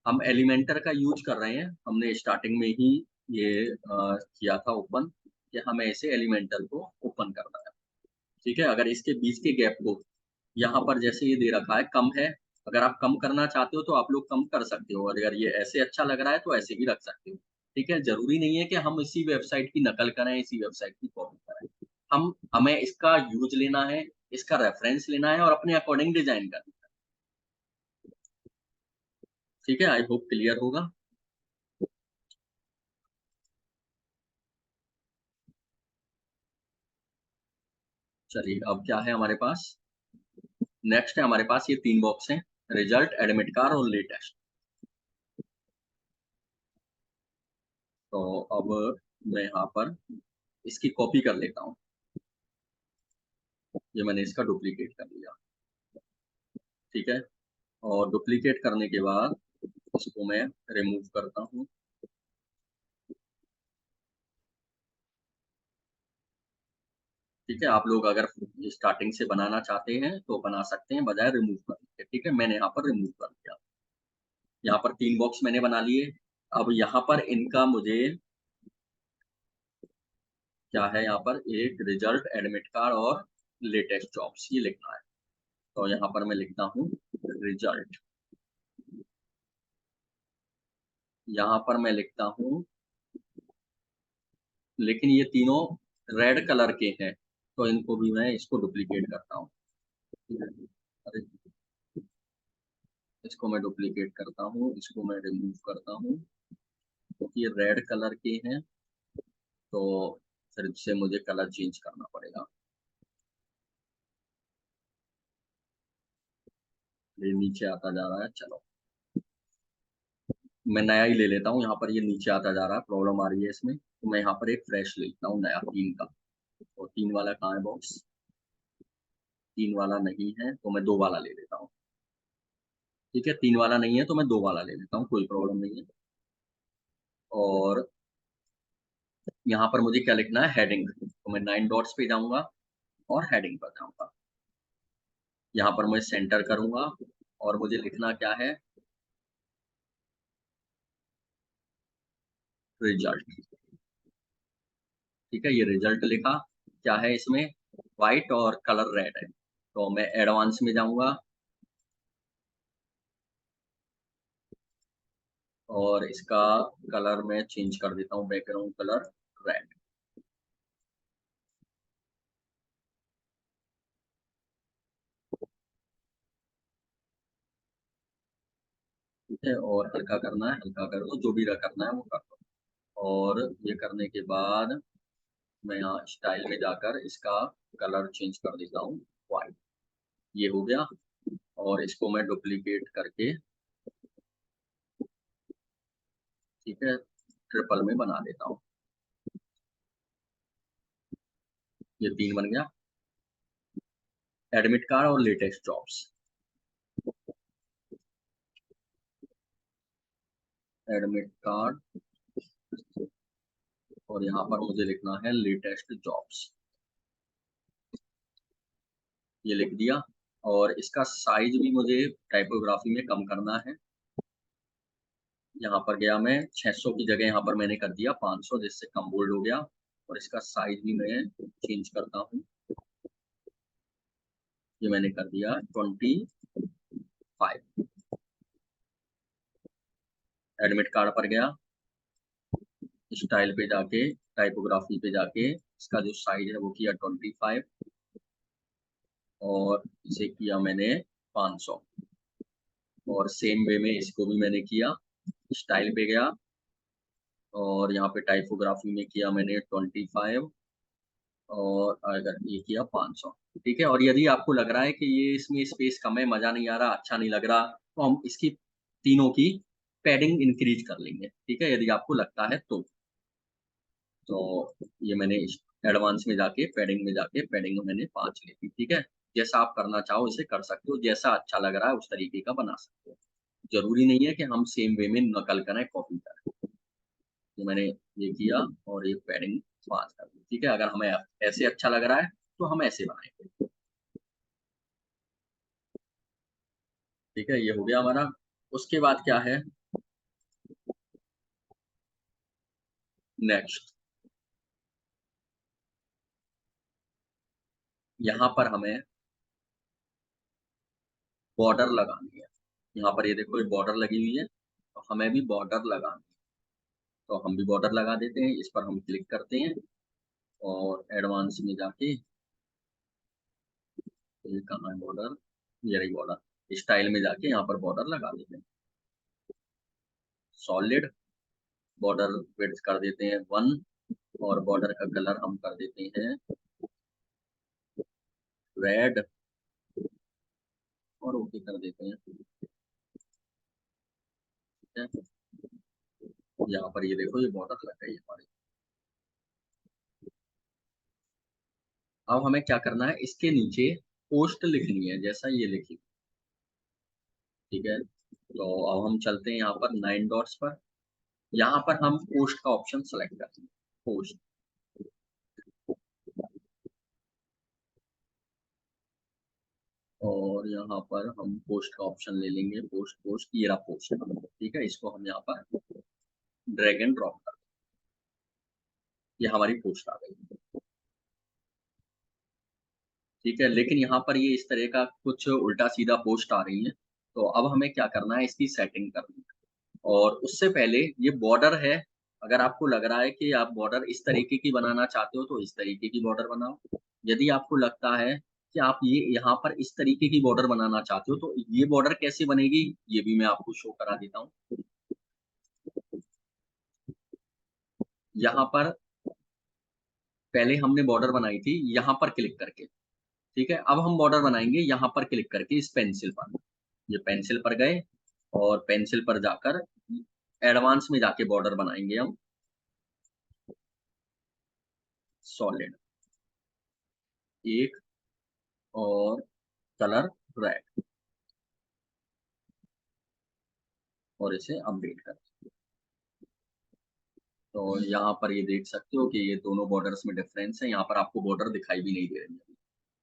हम एलिमेंटर का यूज कर रहे हैं, हमने स्टार्टिंग में ही ये किया था ओपन, कि हमें ऐसे एलिमेंटर को ओपन करना है। ठीक है, अगर इसके बीच के गैप को यहाँ पर जैसे ये दे रखा है कम है, अगर आप कम करना चाहते हो तो आप लोग कम कर सकते हो, और अगर ये ऐसे अच्छा लग रहा है तो ऐसे भी रख सकते हो। ठीक है, जरूरी नहीं है कि हम इसी वेबसाइट की नकल करें, इसी वेबसाइट की कॉपी करें। हमें इसका यूज लेना है, इसका रेफरेंस लेना है और अपने अकॉर्डिंग डिजाइन करना है। ठीक है, आई होप क्लियर होगा। चलिए, अब क्या है हमारे पास, नेक्स्ट है हमारे पास ये तीन बॉक्स हैं, रिजल्ट, एडमिट कार्ड और लेटेस्ट। तो अब मैं यहाँ पर इसकी कॉपी कर लेता हूँ। ये मैंने इसका डुप्लीकेट कर लिया। ठीक है, और डुप्लीकेट करने के बाद इसको मैं रिमूव करता हूँ। ठीक है, आप लोग अगर स्टार्टिंग से बनाना चाहते हैं तो बना सकते हैं, बजाय रिमूव करने के। ठीक है, मैंने यहाँ पर रिमूव कर दिया। यहाँ पर तीन बॉक्स मैंने बना लिए। अब यहाँ पर इनका मुझे क्या है, यहाँ पर एक रिजल्ट, एडमिट कार्ड और लेटेस्ट जॉब्स ये लिखना है। तो यहाँ पर मैं लिखता हूँ रिजल्ट, यहाँ पर मैं लिखता हूँ, लेकिन ये तीनों रेड कलर के हैं, तो इनको भी मैं इसको डुप्लीकेट करता हूँ। अरे, इसको मैं डुप्लीकेट करता हूँ, इसको मैं रिमूव करता हूँ क्योंकि ये रेड कलर के हैं, तो फिर से मुझे कलर चेंज करना पड़ेगा। ये नीचे आता जा रहा है, चलो मैं नया ही ले लेता हूँ। यहाँ पर ये नीचे आता जा रहा है, प्रॉब्लम आ रही है इसमें, तो मैं यहाँ पर एक फ्रेश ले लेता हूँ नया 3 का। और 3 वाला कहाँ है बॉक्स? 3 वाला नहीं है तो मैं 2 वाला ले लेता हूँ। ठीक है, 3 वाला नहीं है तो मैं 2 वाला ले लेता हूँ, कोई प्रॉब्लम नहीं है। और यहाँ पर मुझे क्या लिखना है? हेडिंग। तो मैं 9 डॉट्स पे जाऊंगा और हेडिंग पर जाऊंगा। यहाँ पर मैं सेंटर करूंगा और मुझे लिखना क्या है? रिजल्ट। ठीक है, ये रिजल्ट लिखा। क्या है इसमें? व्हाइट और कलर रेड है। तो मैं एडवांस में जाऊंगा और इसका कलर मैं चेंज कर देता हूँ, बैकग्राउंड कलर रेड। ठीक है, और हल्का करना है, हल्का कर दो, जो भी करना है वो कर दो। और ये करने के बाद मैं यहाँ स्टाइल में जाकर इसका कलर चेंज कर देता हूँ, व्हाइट। ये हो गया। और इसको मैं डुप्लीकेट करके, ठीक है, ट्रिपल में बना देता हूँ। ये 3 बन गया। एडमिट कार्ड और लेटेस्ट जॉब्स। एडमिट कार्ड और यहाँ पर मुझे लिखना है लेटेस्ट जॉब्स। ये लिख दिया। और इसका साइज भी मुझे टाइपोग्राफी में कम करना है। यहाँ पर गया मैं 600 की जगह यहाँ पर मैंने कर दिया 500, जिससे कम बोल्ड हो गया। और इसका साइज भी मैं चेंज करता हूँ। ये मैंने कर दिया 25। एडमिट कार्ड पर गया, स्टाइल पे जाके, टाइपोग्राफी पे जाके इसका जो साइज है वो किया 25। और इसे किया मैंने 500। और सेम वे में इसको भी मैंने किया, स्टाइल पे गया और यहाँ पे टाइपोग्राफी में किया मैंने 25। और अगर ये किया 500। ठीक है, और यदि आपको लग रहा है कि ये इसमें स्पेस कम है, मजा नहीं आ रहा, अच्छा नहीं लग रहा, तो हम इसकी तीनों की पैडिंग इंक्रीज कर लेंगे। ठीक है, यदि आपको लगता है तो ये मैंने एडवांस में जाके, पैडिंग में जाके, पैडिंग में मैंने 5 ली थी। ठीक है, जैसा आप करना चाहो इसे कर सकते हो, जैसा अच्छा लग रहा है उस तरीके का बना सकते हो। जरूरी नहीं है कि हम सेम वे में नकल करें, कॉपी करें। तो मैंने ये किया और ये पैडिंग 5 कर दी। ठीक है, अगर हमें ऐसे अच्छा लग रहा है तो हम ऐसे बनाएंगे। ठीक है, ये हो गया हमारा। उसके बाद क्या है? नेक्स्ट, यहाँ पर हमें बॉर्डर लगानी है। यहाँ पर ये देखो, ये बॉर्डर लगी हुई है, तो हमें भी बॉर्डर लगानी है। तो हम भी बॉर्डर लगा देते हैं, इस पर हम क्लिक करते हैं और एडवांस में जाके, ये कहाँ है बॉर्डर? ये रही बॉर्डर। स्टाइल में जाके यहाँ पर बॉर्डर लगा देते हैं। सॉलिड बॉर्डर विड्थ कर देते हैं 1। और बॉर्डर का कलर हम कर देते हैं रेड। और ओके कर देते हैं। ठीक है, यहाँ पर ये देखो, ये बॉर्डर लग गई हमारी। अब हमें क्या करना है? इसके नीचे पोस्ट लिखनी है, जैसा ये लिखी। ठीक है, तो अब हम चलते हैं यहाँ पर 9 डॉट्स पर। यहाँ पर हम पोस्ट का ऑप्शन सेलेक्ट करते हैं, पोस्ट। और यहाँ पर हम पोस्ट का ऑप्शन ले लेंगे, पोस्ट, पोस्ट, ये रहा पोस्ट। ठीक है, इसको हम यहाँ पर ड्रैग एंड ड्रॉप कर, ये हमारी पोस्ट आ गई। ठीक है, लेकिन यहाँ पर ये इस तरह का कुछ उल्टा सीधा पोस्ट आ रही है। तो अब हमें क्या करना है? इसकी सेटिंग करनी है। और उससे पहले ये बॉर्डर है, अगर आपको लग रहा है कि आप बॉर्डर इस तरीके की बनाना चाहते हो तो इस तरीके की बॉर्डर बनाओ। यदि आपको लगता है कि आप ये यहाँ पर इस तरीके की बॉर्डर बनाना चाहते हो, तो ये बॉर्डर कैसे बनेगी, ये भी मैं आपको शो करा देता हूँ। यहाँ पर पहले हमने बॉर्डर बनाई थी यहाँ पर क्लिक करके, ठीक है? अब हम बॉर्डर बनाएँगे यहाँ पर क्लिक करके इस पेंसिल पर। ये पेंसिल पर गए और पेंसिल पर जाकर एडवांस में जाके बॉर्डर बनाएँगे हम, सॉलिड, एक और कलर रेड, और इसे अपडेट करें। तो यहाँ पर ये देख सकते हो कि ये दोनों बॉर्डर्स में डिफरेंस है, यहाँ पर आपको बॉर्डर दिखाई भी नहीं दे रही है।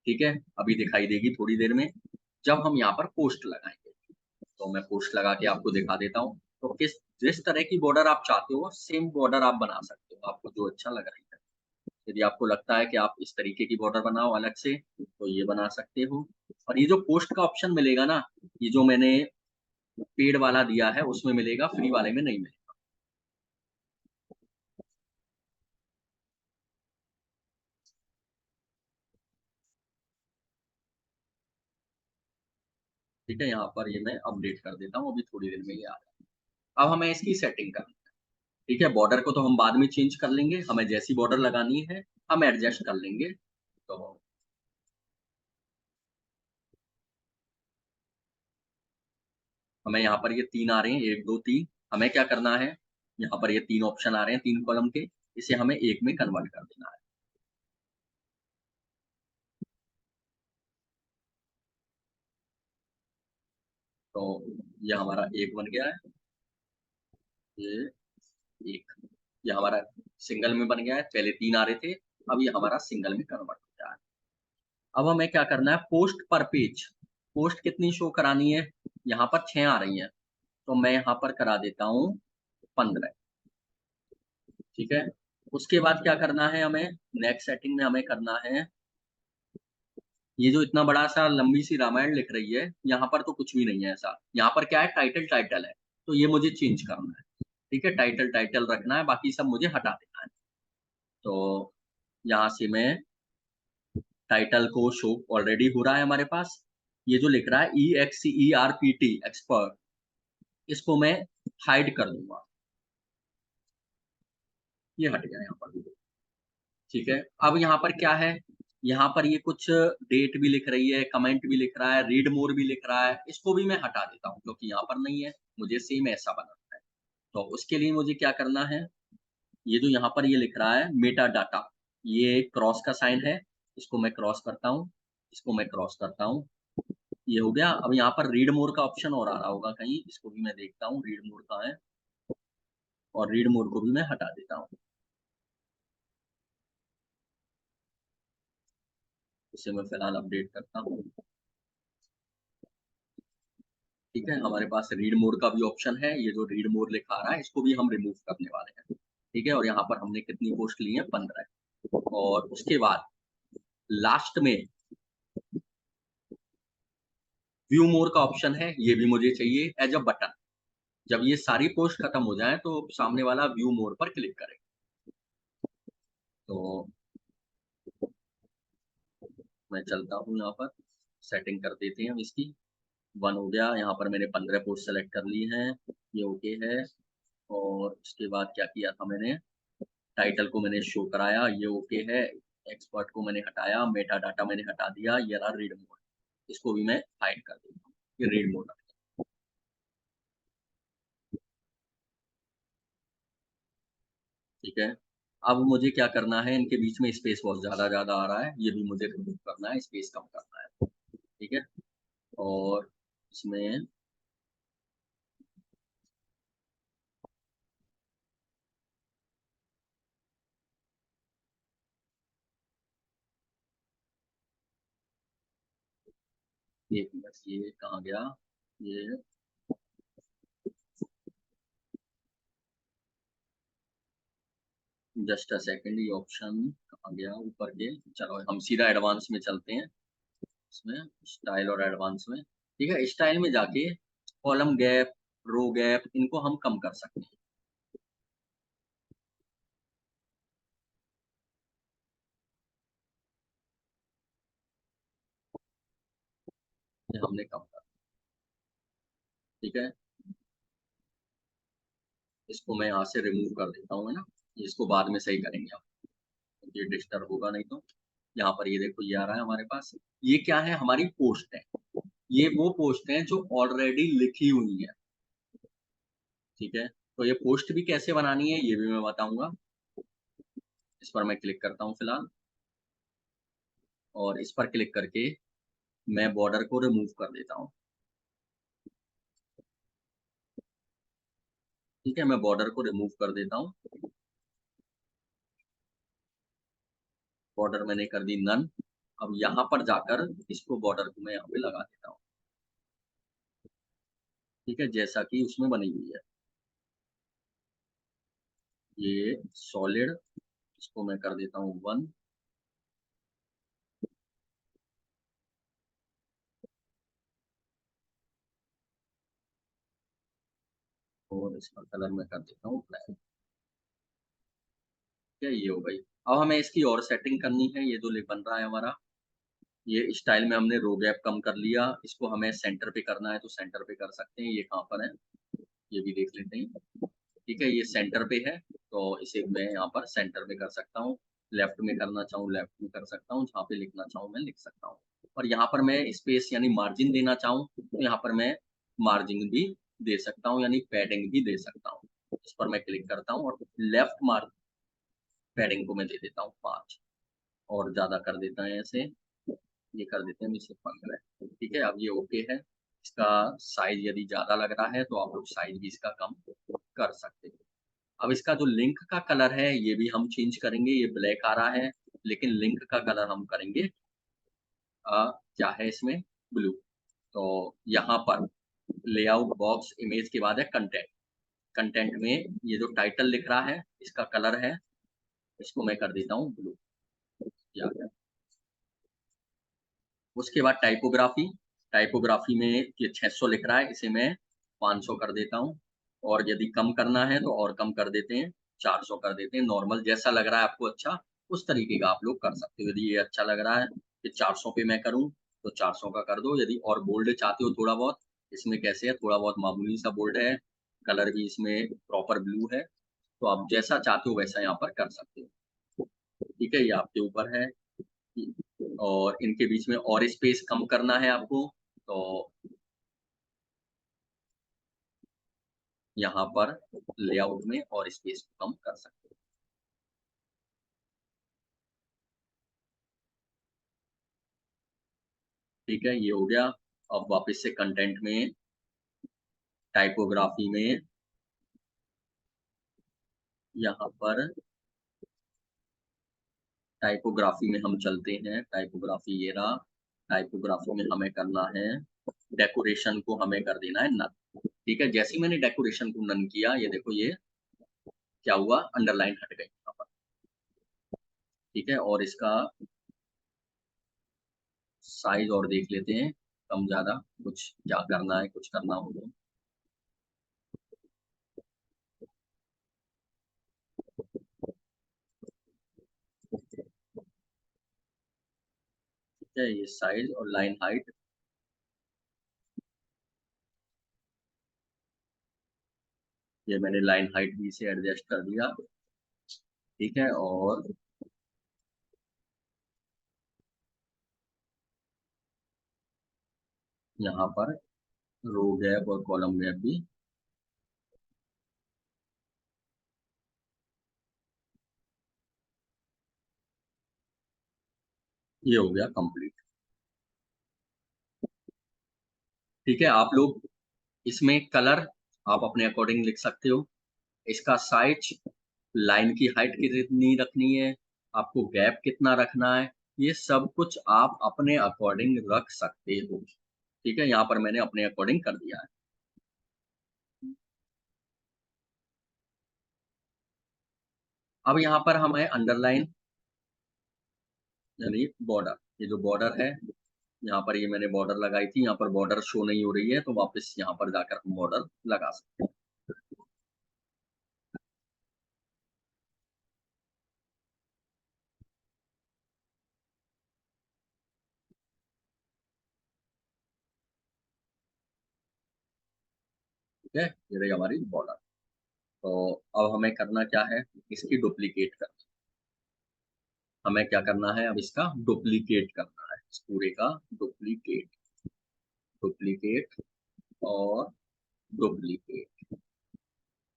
ठीक है? अभी दिखाई देगी थोड़ी देर में, जब हम यहाँ पर पोस्ट लगाएँगे। तो मैं पोस्ट लगा के आपको दिखा देता हूँ। तो जिस तरह की बॉर्डर आप चाहते हो, सेम बॉर्डर आप बना सकते हो, आपको जो अच्छा लग रहा है। यदि आपको लगता है कि आप इस तरीके की बॉर्डर बनाओ अलग से, तो ये बना सकते हो। और ये जो पोस्ट का ऑप्शन मिलेगा ना, ये जो मैंने पेड वाला दिया है, उसमें मिलेगा, फ्री वाले में नहीं मिलेगा। ठीक है? यहाँ पर ये मैं अपडेट कर देता हूँ, अभी थोड़ी देर में ये आ जाएगा। अब हमें इसकी सेटिंग करनी है। ठीक है? बॉर्डर को तो हम बाद में चेंज कर लेंगे, हमें जैसी बॉर्डर लगानी है, हम एडजस्ट कर लेंगे। तो हमें यहाँ पर ये 3 आ रहे हैं, 1, 2, 3, हमें क्या करना है, यहाँ पर ये 3 ऑप्शन आ रहे हैं 3 कॉलम के, इसे हमें 1 में कन्वर्ट कर देना है। तो ये हमारा 1 बन गया है, ये 1, ये हमारा सिंगल में बन गया है, पहले 3 आ रहे थे, अब ये हमारा सिंगल में कन्वर्ट हो गया है। अब हमें क्या करना है, पोस्ट पर पेज, पोस्ट कितनी शो करानी है, यहाँ पर 6 आ रही हैं, तो मैं यहाँ पर करा देता हूँ 15, ठीक है? उसके बाद क्या करना है हमें, नेक्स्ट सेटिंग में हमें करना है, ये जो इतना बड़ा-सा लंबी-सी रामायण लिख रही है, यहाँ पर तो कुछ भी नहीं है ऐसा। यहाँ पर क्या है, टाइटल है, तो ये मुझे चेंज करना है। ठीक है? टाइटल रखना है, बाकी सब मुझे हटा देना है। तो यहाँ से मैं टाइटल को शो ऑलरेडी हो रहा है हमारे पास। ये जो लिख रहा है EXCERPT एक्सपर्ट, इसको मैं हाइड कर दूँगा। ये हट गया यहाँ पर। ठीक है? अब यहाँ पर क्या है, यहाँ पर ये कुछ डेट भी लिख रही है, कमेंट भी लिख रहा है, रीड मोर भी लिख रहा है, इसको भी मैं हटा देता हूँ क्योंकि यहाँ पर नहीं है, मुझे सेम ऐसा बनाना है। तो उसके लिए मुझे क्या करना है, ये जो यहाँ पर ये लिख रहा है मेटा डाटा, ये क्रॉस का साइन है, इसको मैं क्रॉस करता हूँ, इसको मैं क्रॉस करता हूँ, ये हो गया। अब यहाँ पर रीड मोर का ऑप्शन और आ रहा होगा कहीं, इसको भी मैं देखता हूँ रीड मोर कहाँ है, और रीड मोर को भी मैं हटा देता हूँ। इसे मैं फिलहाल अपडेट करता हूँ। ठीक है, हमारे पास रीड मोड का भी ऑप्शन है, ये जो रीड मोड लिखा आ रहा है, इसको भी हम रिमूव करने वाले हैं। ठीक है, और यहाँ पर हमने कितनी पोस्ट ली है, 15, और उसके बाद लास्ट में व्यू मोर का ऑप्शन है, ये भी मुझे चाहिए एज अ बटन। जब ये सारी पोस्ट खत्म हो जाए, तो सामने वाला व्यू मोर पर क्लिक करें। तो मैं चलता हूँ यहाँ पर, सेटिंग कर देते हैं हम इसकी। 1 हो गया, यहाँ पर मैंने 15 पोस्ट सेलेक्ट कर ली हैं, ये ओके है। और उसके बाद क्या किया था मैंने, टाइटल को मैंने शो कराया, ये ओके है। एक्सपर्ट को मैंने हटाया, मेटा डाटा मैंने हटा दिया, ये रहा रीड मोड। इसको भी मैं हाइड कर देता हूँ, ये रीड मोड है, ठीक है? अब मुझे क्या करना है, इनके बीच में स्पेस बहुत ज़्यादा आ रहा है, ये भी मुझे रिमूव करना है, स्पेस कम करना है, ठीक है? और इसमें एक मिनट, ये कहाँ गया? ये जस्ट अ सेकंड, ये ऑप्शन कहाँ गया ऊपर के? चलो हम सीधा एडवांस में चलते हैं। इसमें स्टाइल और एडवांस में, ठीक है? स्टाइल में जाके कॉलम गैप, रो गैप, इनको हम कम कर सकते हैं। ये हमने कम कर, ठीक है। इसको मैं यहाँ से रिमूव कर देता हूँ, है ना। इसको बाद में सही करेंगे हम, ये डिस्टर्ब होगा नहीं तो। यहाँ पर ये देखो, ये आ रहा है हमारे पास। ये क्या है, हमारी पोस्ट है। ये वो पोस्ट है जो ऑलरेडी लिखी हुई है, ठीक है। तो ये पोस्ट भी कैसे बनानी है ये भी मैं बताऊंगा। इस पर मैं क्लिक करता हूँ फिलहाल, और इस पर क्लिक करके मैं बॉर्डर को रिमूव कर देता हूँ, ठीक है। मैं बॉर्डर को रिमूव कर देता हूँ। बॉर्डर मैंने कर दी नन। अब यहाँ पर जाकर इसको बॉर्डर को मैं यहाँ पे लगा देता हूँ, ठीक है, जैसा कि उसमें बनी हुई है। ये सॉलिड, इसको मैं कर देता हूँ 1। और इसका कलर मैं कर देता हूँ ब्लैक, क्या ये हो गई। अब हमें इसकी और सेटिंग करनी है। ये जो लिप बन रहा है हमारा, ये स्टाइल में हमने रो गैप कम कर लिया। इसको हमें सेंटर पे करना है तो सेंटर पे कर सकते हैं। ये कहाँ पर है ये भी देख लेते हैं, ठीक है। ये सेंटर पे है, तो इसे मैं यहाँ पर सेंटर में कर सकता हूँ। लेफ्ट में करना चाहूँ लेफ्ट में कर सकता हूँ, जहाँ पे लिखना चाहूँ मैं लिख सकता हूँ। और यहाँ पर मैं स्पेस यानी मार्जिन देना चाहूँ तो यहाँ पर मैं मार्जिन भी दे सकता हूँ, यानी पैडिंग भी दे सकता हूँ। इस पर मैं क्लिक करता हूँ और लेफ्ट मार्जिन पैडिंग को मैं दे देता हूँ 5, और ज्यादा कर देता है ऐसे। ये कर देते हैं मिस्टर 15, ठीक है। अब ये ओके है। इसका साइज यदि ज्यादा लग रहा है तो आप लोग साइज भी इसका कम कर सकते हैं। अब इसका जो लिंक का कलर है ये भी हम चेंज करेंगे। ये ब्लैक आ रहा है, लेकिन लिंक का कलर हम करेंगे क्या है इसमें, ब्लू। तो यहाँ पर लेआउट बॉक्स इमेज के बाद है कंटेंट। कंटेंट में ये जो टाइटल लिख रहा है इसका कलर है, इसको मैं कर देता हूँ ब्लू। या उसके बाद टाइपोग्राफी। टाइपोग्राफी में ये 600 लिख रहा है, इसे मैं 500 कर देता हूँ। और यदि कम करना है तो और कम कर देते हैं, 400 कर देते हैं। नॉर्मल जैसा लग रहा है आपको अच्छा, उस तरीके का आप लोग कर सकते हो। यदि ये अच्छा लग रहा है कि 400 पे मैं करूँ तो 400 का कर दो। यदि और बोल्ड चाहते हो थोड़ा बहुत, इसमें कैसे है, थोड़ा बहुत मामूली सा बोल्ड है, कलर भी इसमें प्रॉपर ब्लू है, तो आप जैसा चाहते हो वैसा यहाँ पर कर सकते हो, ठीक है। ये आपके ऊपर है। और इनके बीच में और स्पेस कम करना है आपको, तो यहाँ पर लेआउट में और स्पेस को कम कर सकते हैं, ठीक है। ये हो गया। अब वापस से कंटेंट में, टाइपोग्राफी में, यहाँ पर टाइपोग्राफी में हम चलते हैं। टाइपोग्राफी ये रहा। टाइपोग्राफी में हमें करना है, डेकोरेशन को हमें कर देना है नन, ठीक है। जैसे ही मैंने डेकोरेशन को नन किया, ये देखो ये क्या हुआ, अंडरलाइन हट गई यहाँ पर, ठीक है। और इसका साइज और देख लेते हैं, कम ज्यादा कुछ क्या करना है, कुछ करना हो तो, ठीक है। ये साइज और लाइन हाइट, ये मैंने लाइन हाइट भी से एडजस्ट कर दिया, ठीक है। और यहाँ पर रो गैप और कॉलम गैप भी, ये हो गया कंप्लीट, ठीक है। आप लोग इसमें कलर आप अपने अकॉर्डिंग लिख सकते हो। इसका साइज, लाइन की हाइट कितनी रखनी है, आपको गैप कितना रखना है, ये सब कुछ आप अपने अकॉर्डिंग रख सकते हो, ठीक है। यहाँ पर मैंने अपने अकॉर्डिंग कर दिया है। अब यहाँ पर हमें अंडरलाइन यानी बॉर्डर, ये जो बॉर्डर है, यहाँ पर ये मैंने बॉर्डर लगाई थी, यहाँ पर बॉर्डर शो नहीं हो रही है, तो वापस यहाँ पर जाकर हम बॉर्डर लगा सकते हैं। ठीक है, ये रही हमारी बॉर्डर। तो अब हमें करना क्या है, इसकी डुप्लीकेट करना। हमें क्या करना है, अब इसका डुप्लीकेट करना है, इस पूरे का डुप्लीकेट, डुप्लीकेट और डुप्लीकेट।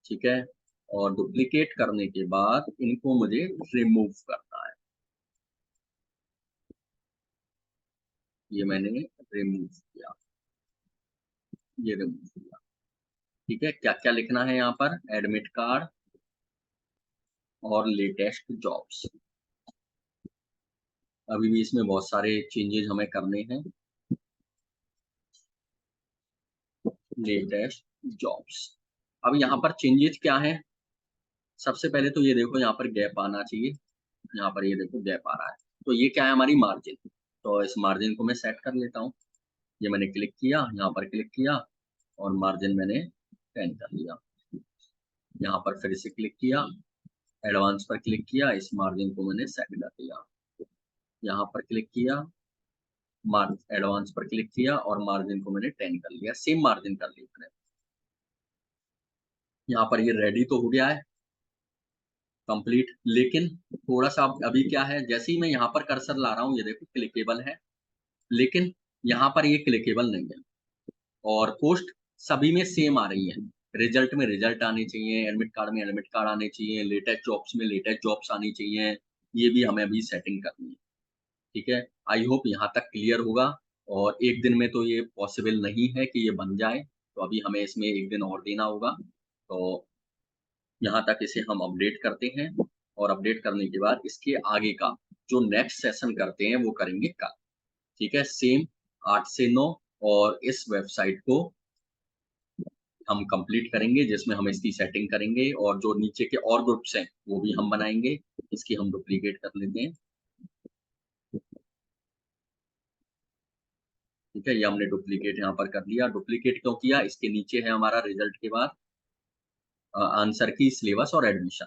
ठीक है, और डुप्लीकेट करने के बाद इनको मुझे रिमूव करना है। ये मैंने रिमूव किया, ये रिमूव किया। ठीक है, क्या क्या लिखना है यहाँ पर, एडमिट कार्ड और लेटेस्ट जॉब्स। अभी भी इसमें बहुत सारे चेंजेस हमें करने हैं। लेटेस्ट जॉब्स, अब यहाँ पर चेंजेस क्या है, सबसे पहले तो ये देखो यहाँ पर गैप आना चाहिए। यहाँ पर ये देखो गैप आ रहा है, तो ये क्या है, हमारी मार्जिन। तो इस मार्जिन को मैं सेट कर लेता हूँ। ये मैंने क्लिक किया, यहाँ पर क्लिक किया और मार्जिन मैंने 10 कर लिया। यहाँ पर फिर से क्लिक किया, एडवांस पर क्लिक किया, इस मार्जिन को मैंने सेट कर दिया। यहाँ पर क्लिक किया, एडवांस पर क्लिक किया और मार्जिन को मैंने 10 कर लिया, सेम मार्जिन कर लिया मैंने। यहाँ पर ये रेडी तो हो गया है, कंप्लीट। लेकिन थोड़ा सा अभी क्या है, जैसे ही मैं यहाँ पर कर्सर ला रहा हूँ, ये देखो क्लिकेबल है, लेकिन यहाँ पर ये क्लिकेबल नहीं है। और पोस्ट सभी में सेम आ रही है, रिजल्ट में रिजल्ट आने चाहिए, एडमिट कार्ड में एडमिट कार्ड आने चाहिए, लेटेस्ट जॉब्स में लेटेस्ट जॉब्स आनी चाहिए। ये भी हमें अभी सेटिंग करनी है। ठीक है, आई होप यहाँ तक क्लियर होगा। और एक दिन में तो ये पॉसिबल नहीं है कि ये बन जाए, तो अभी हमें इसमें एक दिन और देना होगा। तो यहाँ तक इसे हम अपडेट करते हैं, और अपडेट करने के बाद इसके आगे का जो नेक्स्ट सेशन करते हैं वो करेंगे कल। ठीक है, सेम 8 से 9, और इस वेबसाइट को हम कंप्लीट करेंगे, जिसमें हम इसकी सेटिंग करेंगे और जो नीचे के और ग्रुप्स हैं वो भी हम बनाएंगे। इसकी हम डुप्लीकेट कर लेते हैं। ठीक है, ये हमने डुप्लीकेट यहाँ पर कर लिया। डुप्लीकेट क्यों किया, इसके नीचे है हमारा रिजल्ट के बाद आंसर की सिलेबस और एडमिशन।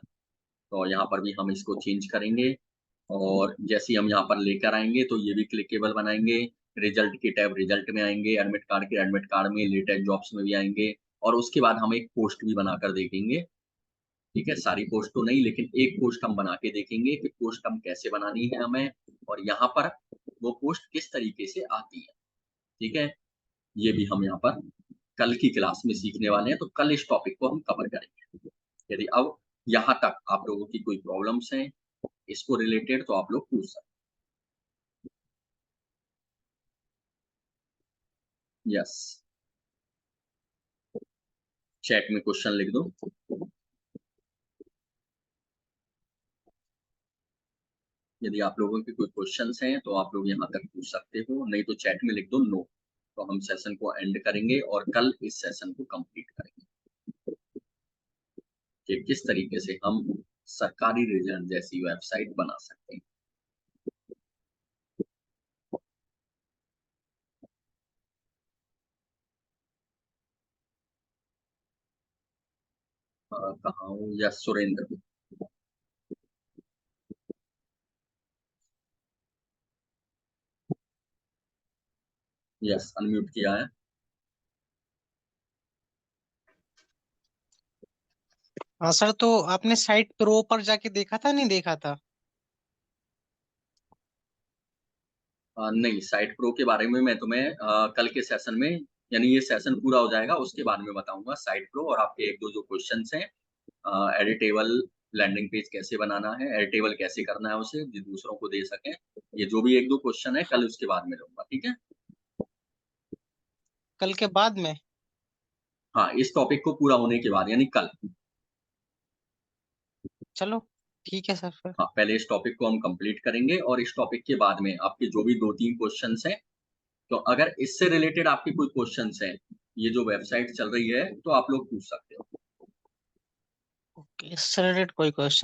तो यहाँ पर भी हम इसको चेंज करेंगे, और जैसे ही हम यहाँ पर लेकर आएंगे तो ये भी क्लिकेबल बनाएंगे। रिजल्ट के टैब रिजल्ट में आएंगे, एडमिट कार्ड के एडमिट कार्ड में, लेटेस्ट जॉब्स में भी आएंगे। और उसके बाद हम एक पोस्ट भी बनाकर देखेंगे। ठीक है, सारी पोस्ट तो नहीं, लेकिन एक पोस्ट हम बना के देखेंगे कि पोस्ट हम कैसे बनानी है हमें, और यहाँ पर वो पोस्ट किस तरीके से आती है। ठीक है, ये भी हम यहाँ पर कल की क्लास में सीखने वाले हैं, तो कल इस टॉपिक को हम कवर करेंगे। यदि अब यहाँ तक आप लोगों की कोई प्रॉब्लम्स हैं इसको रिलेटेड, तो आप लोग पूछ सकते हैं। यस, चैट में क्वेश्चन लिख दो। यदि आप लोगों के कोई क्वेश्चंस हैं तो आप लोग यहाँ तक पूछ सकते हो, नहीं तो चैट में लिख दो नो। तो हम सेशन को एंड करेंगे और कल इस सेशन को कंप्लीट करेंगे कि किस तरीके से हम सरकारी रिजल्ट जैसी वेबसाइट बना सकते हैं। कहाँ हूँ, यस सुरेंद्र। यस, अनम्यूट किया है। हाँ सर, तो आपने साइट प्रो पर जाके देखा था, नहीं देखा था? नहीं, साइट प्रो के बारे में मैं तुम्हें कल के सेशन में, यानी ये सेशन पूरा हो जाएगा उसके बाद में बताऊंगा साइट प्रो, और आपके एक दो जो क्वेश्चंस हैं, एडिटेबल लैंडिंग पेज कैसे बनाना है, एडिटेबल कैसे करना है उसे जो दूसरों को दे सकें, ये जो भी एक दो क्वेश्चन है कल उसके बाद में लूंगा। ठीक है, कल के बाद में? हाँ, इस टॉपिक को पूरा होने के बाद यानी कल। चलो ठीक है सर फिर। हाँ, पहले इस टॉपिक को हम कंप्लीट करेंगे, और इस टॉपिक के बाद में आपके जो भी दो तीन क्वेश्चंस हैं, तो अगर इससे रिलेटेड आपके कोई क्वेश्चंस हैं, ये जो वेबसाइट चल रही है, तो आप लोग पूछ सकते हो। ओके, इससे रिलेटेड कोई क्वेश्चन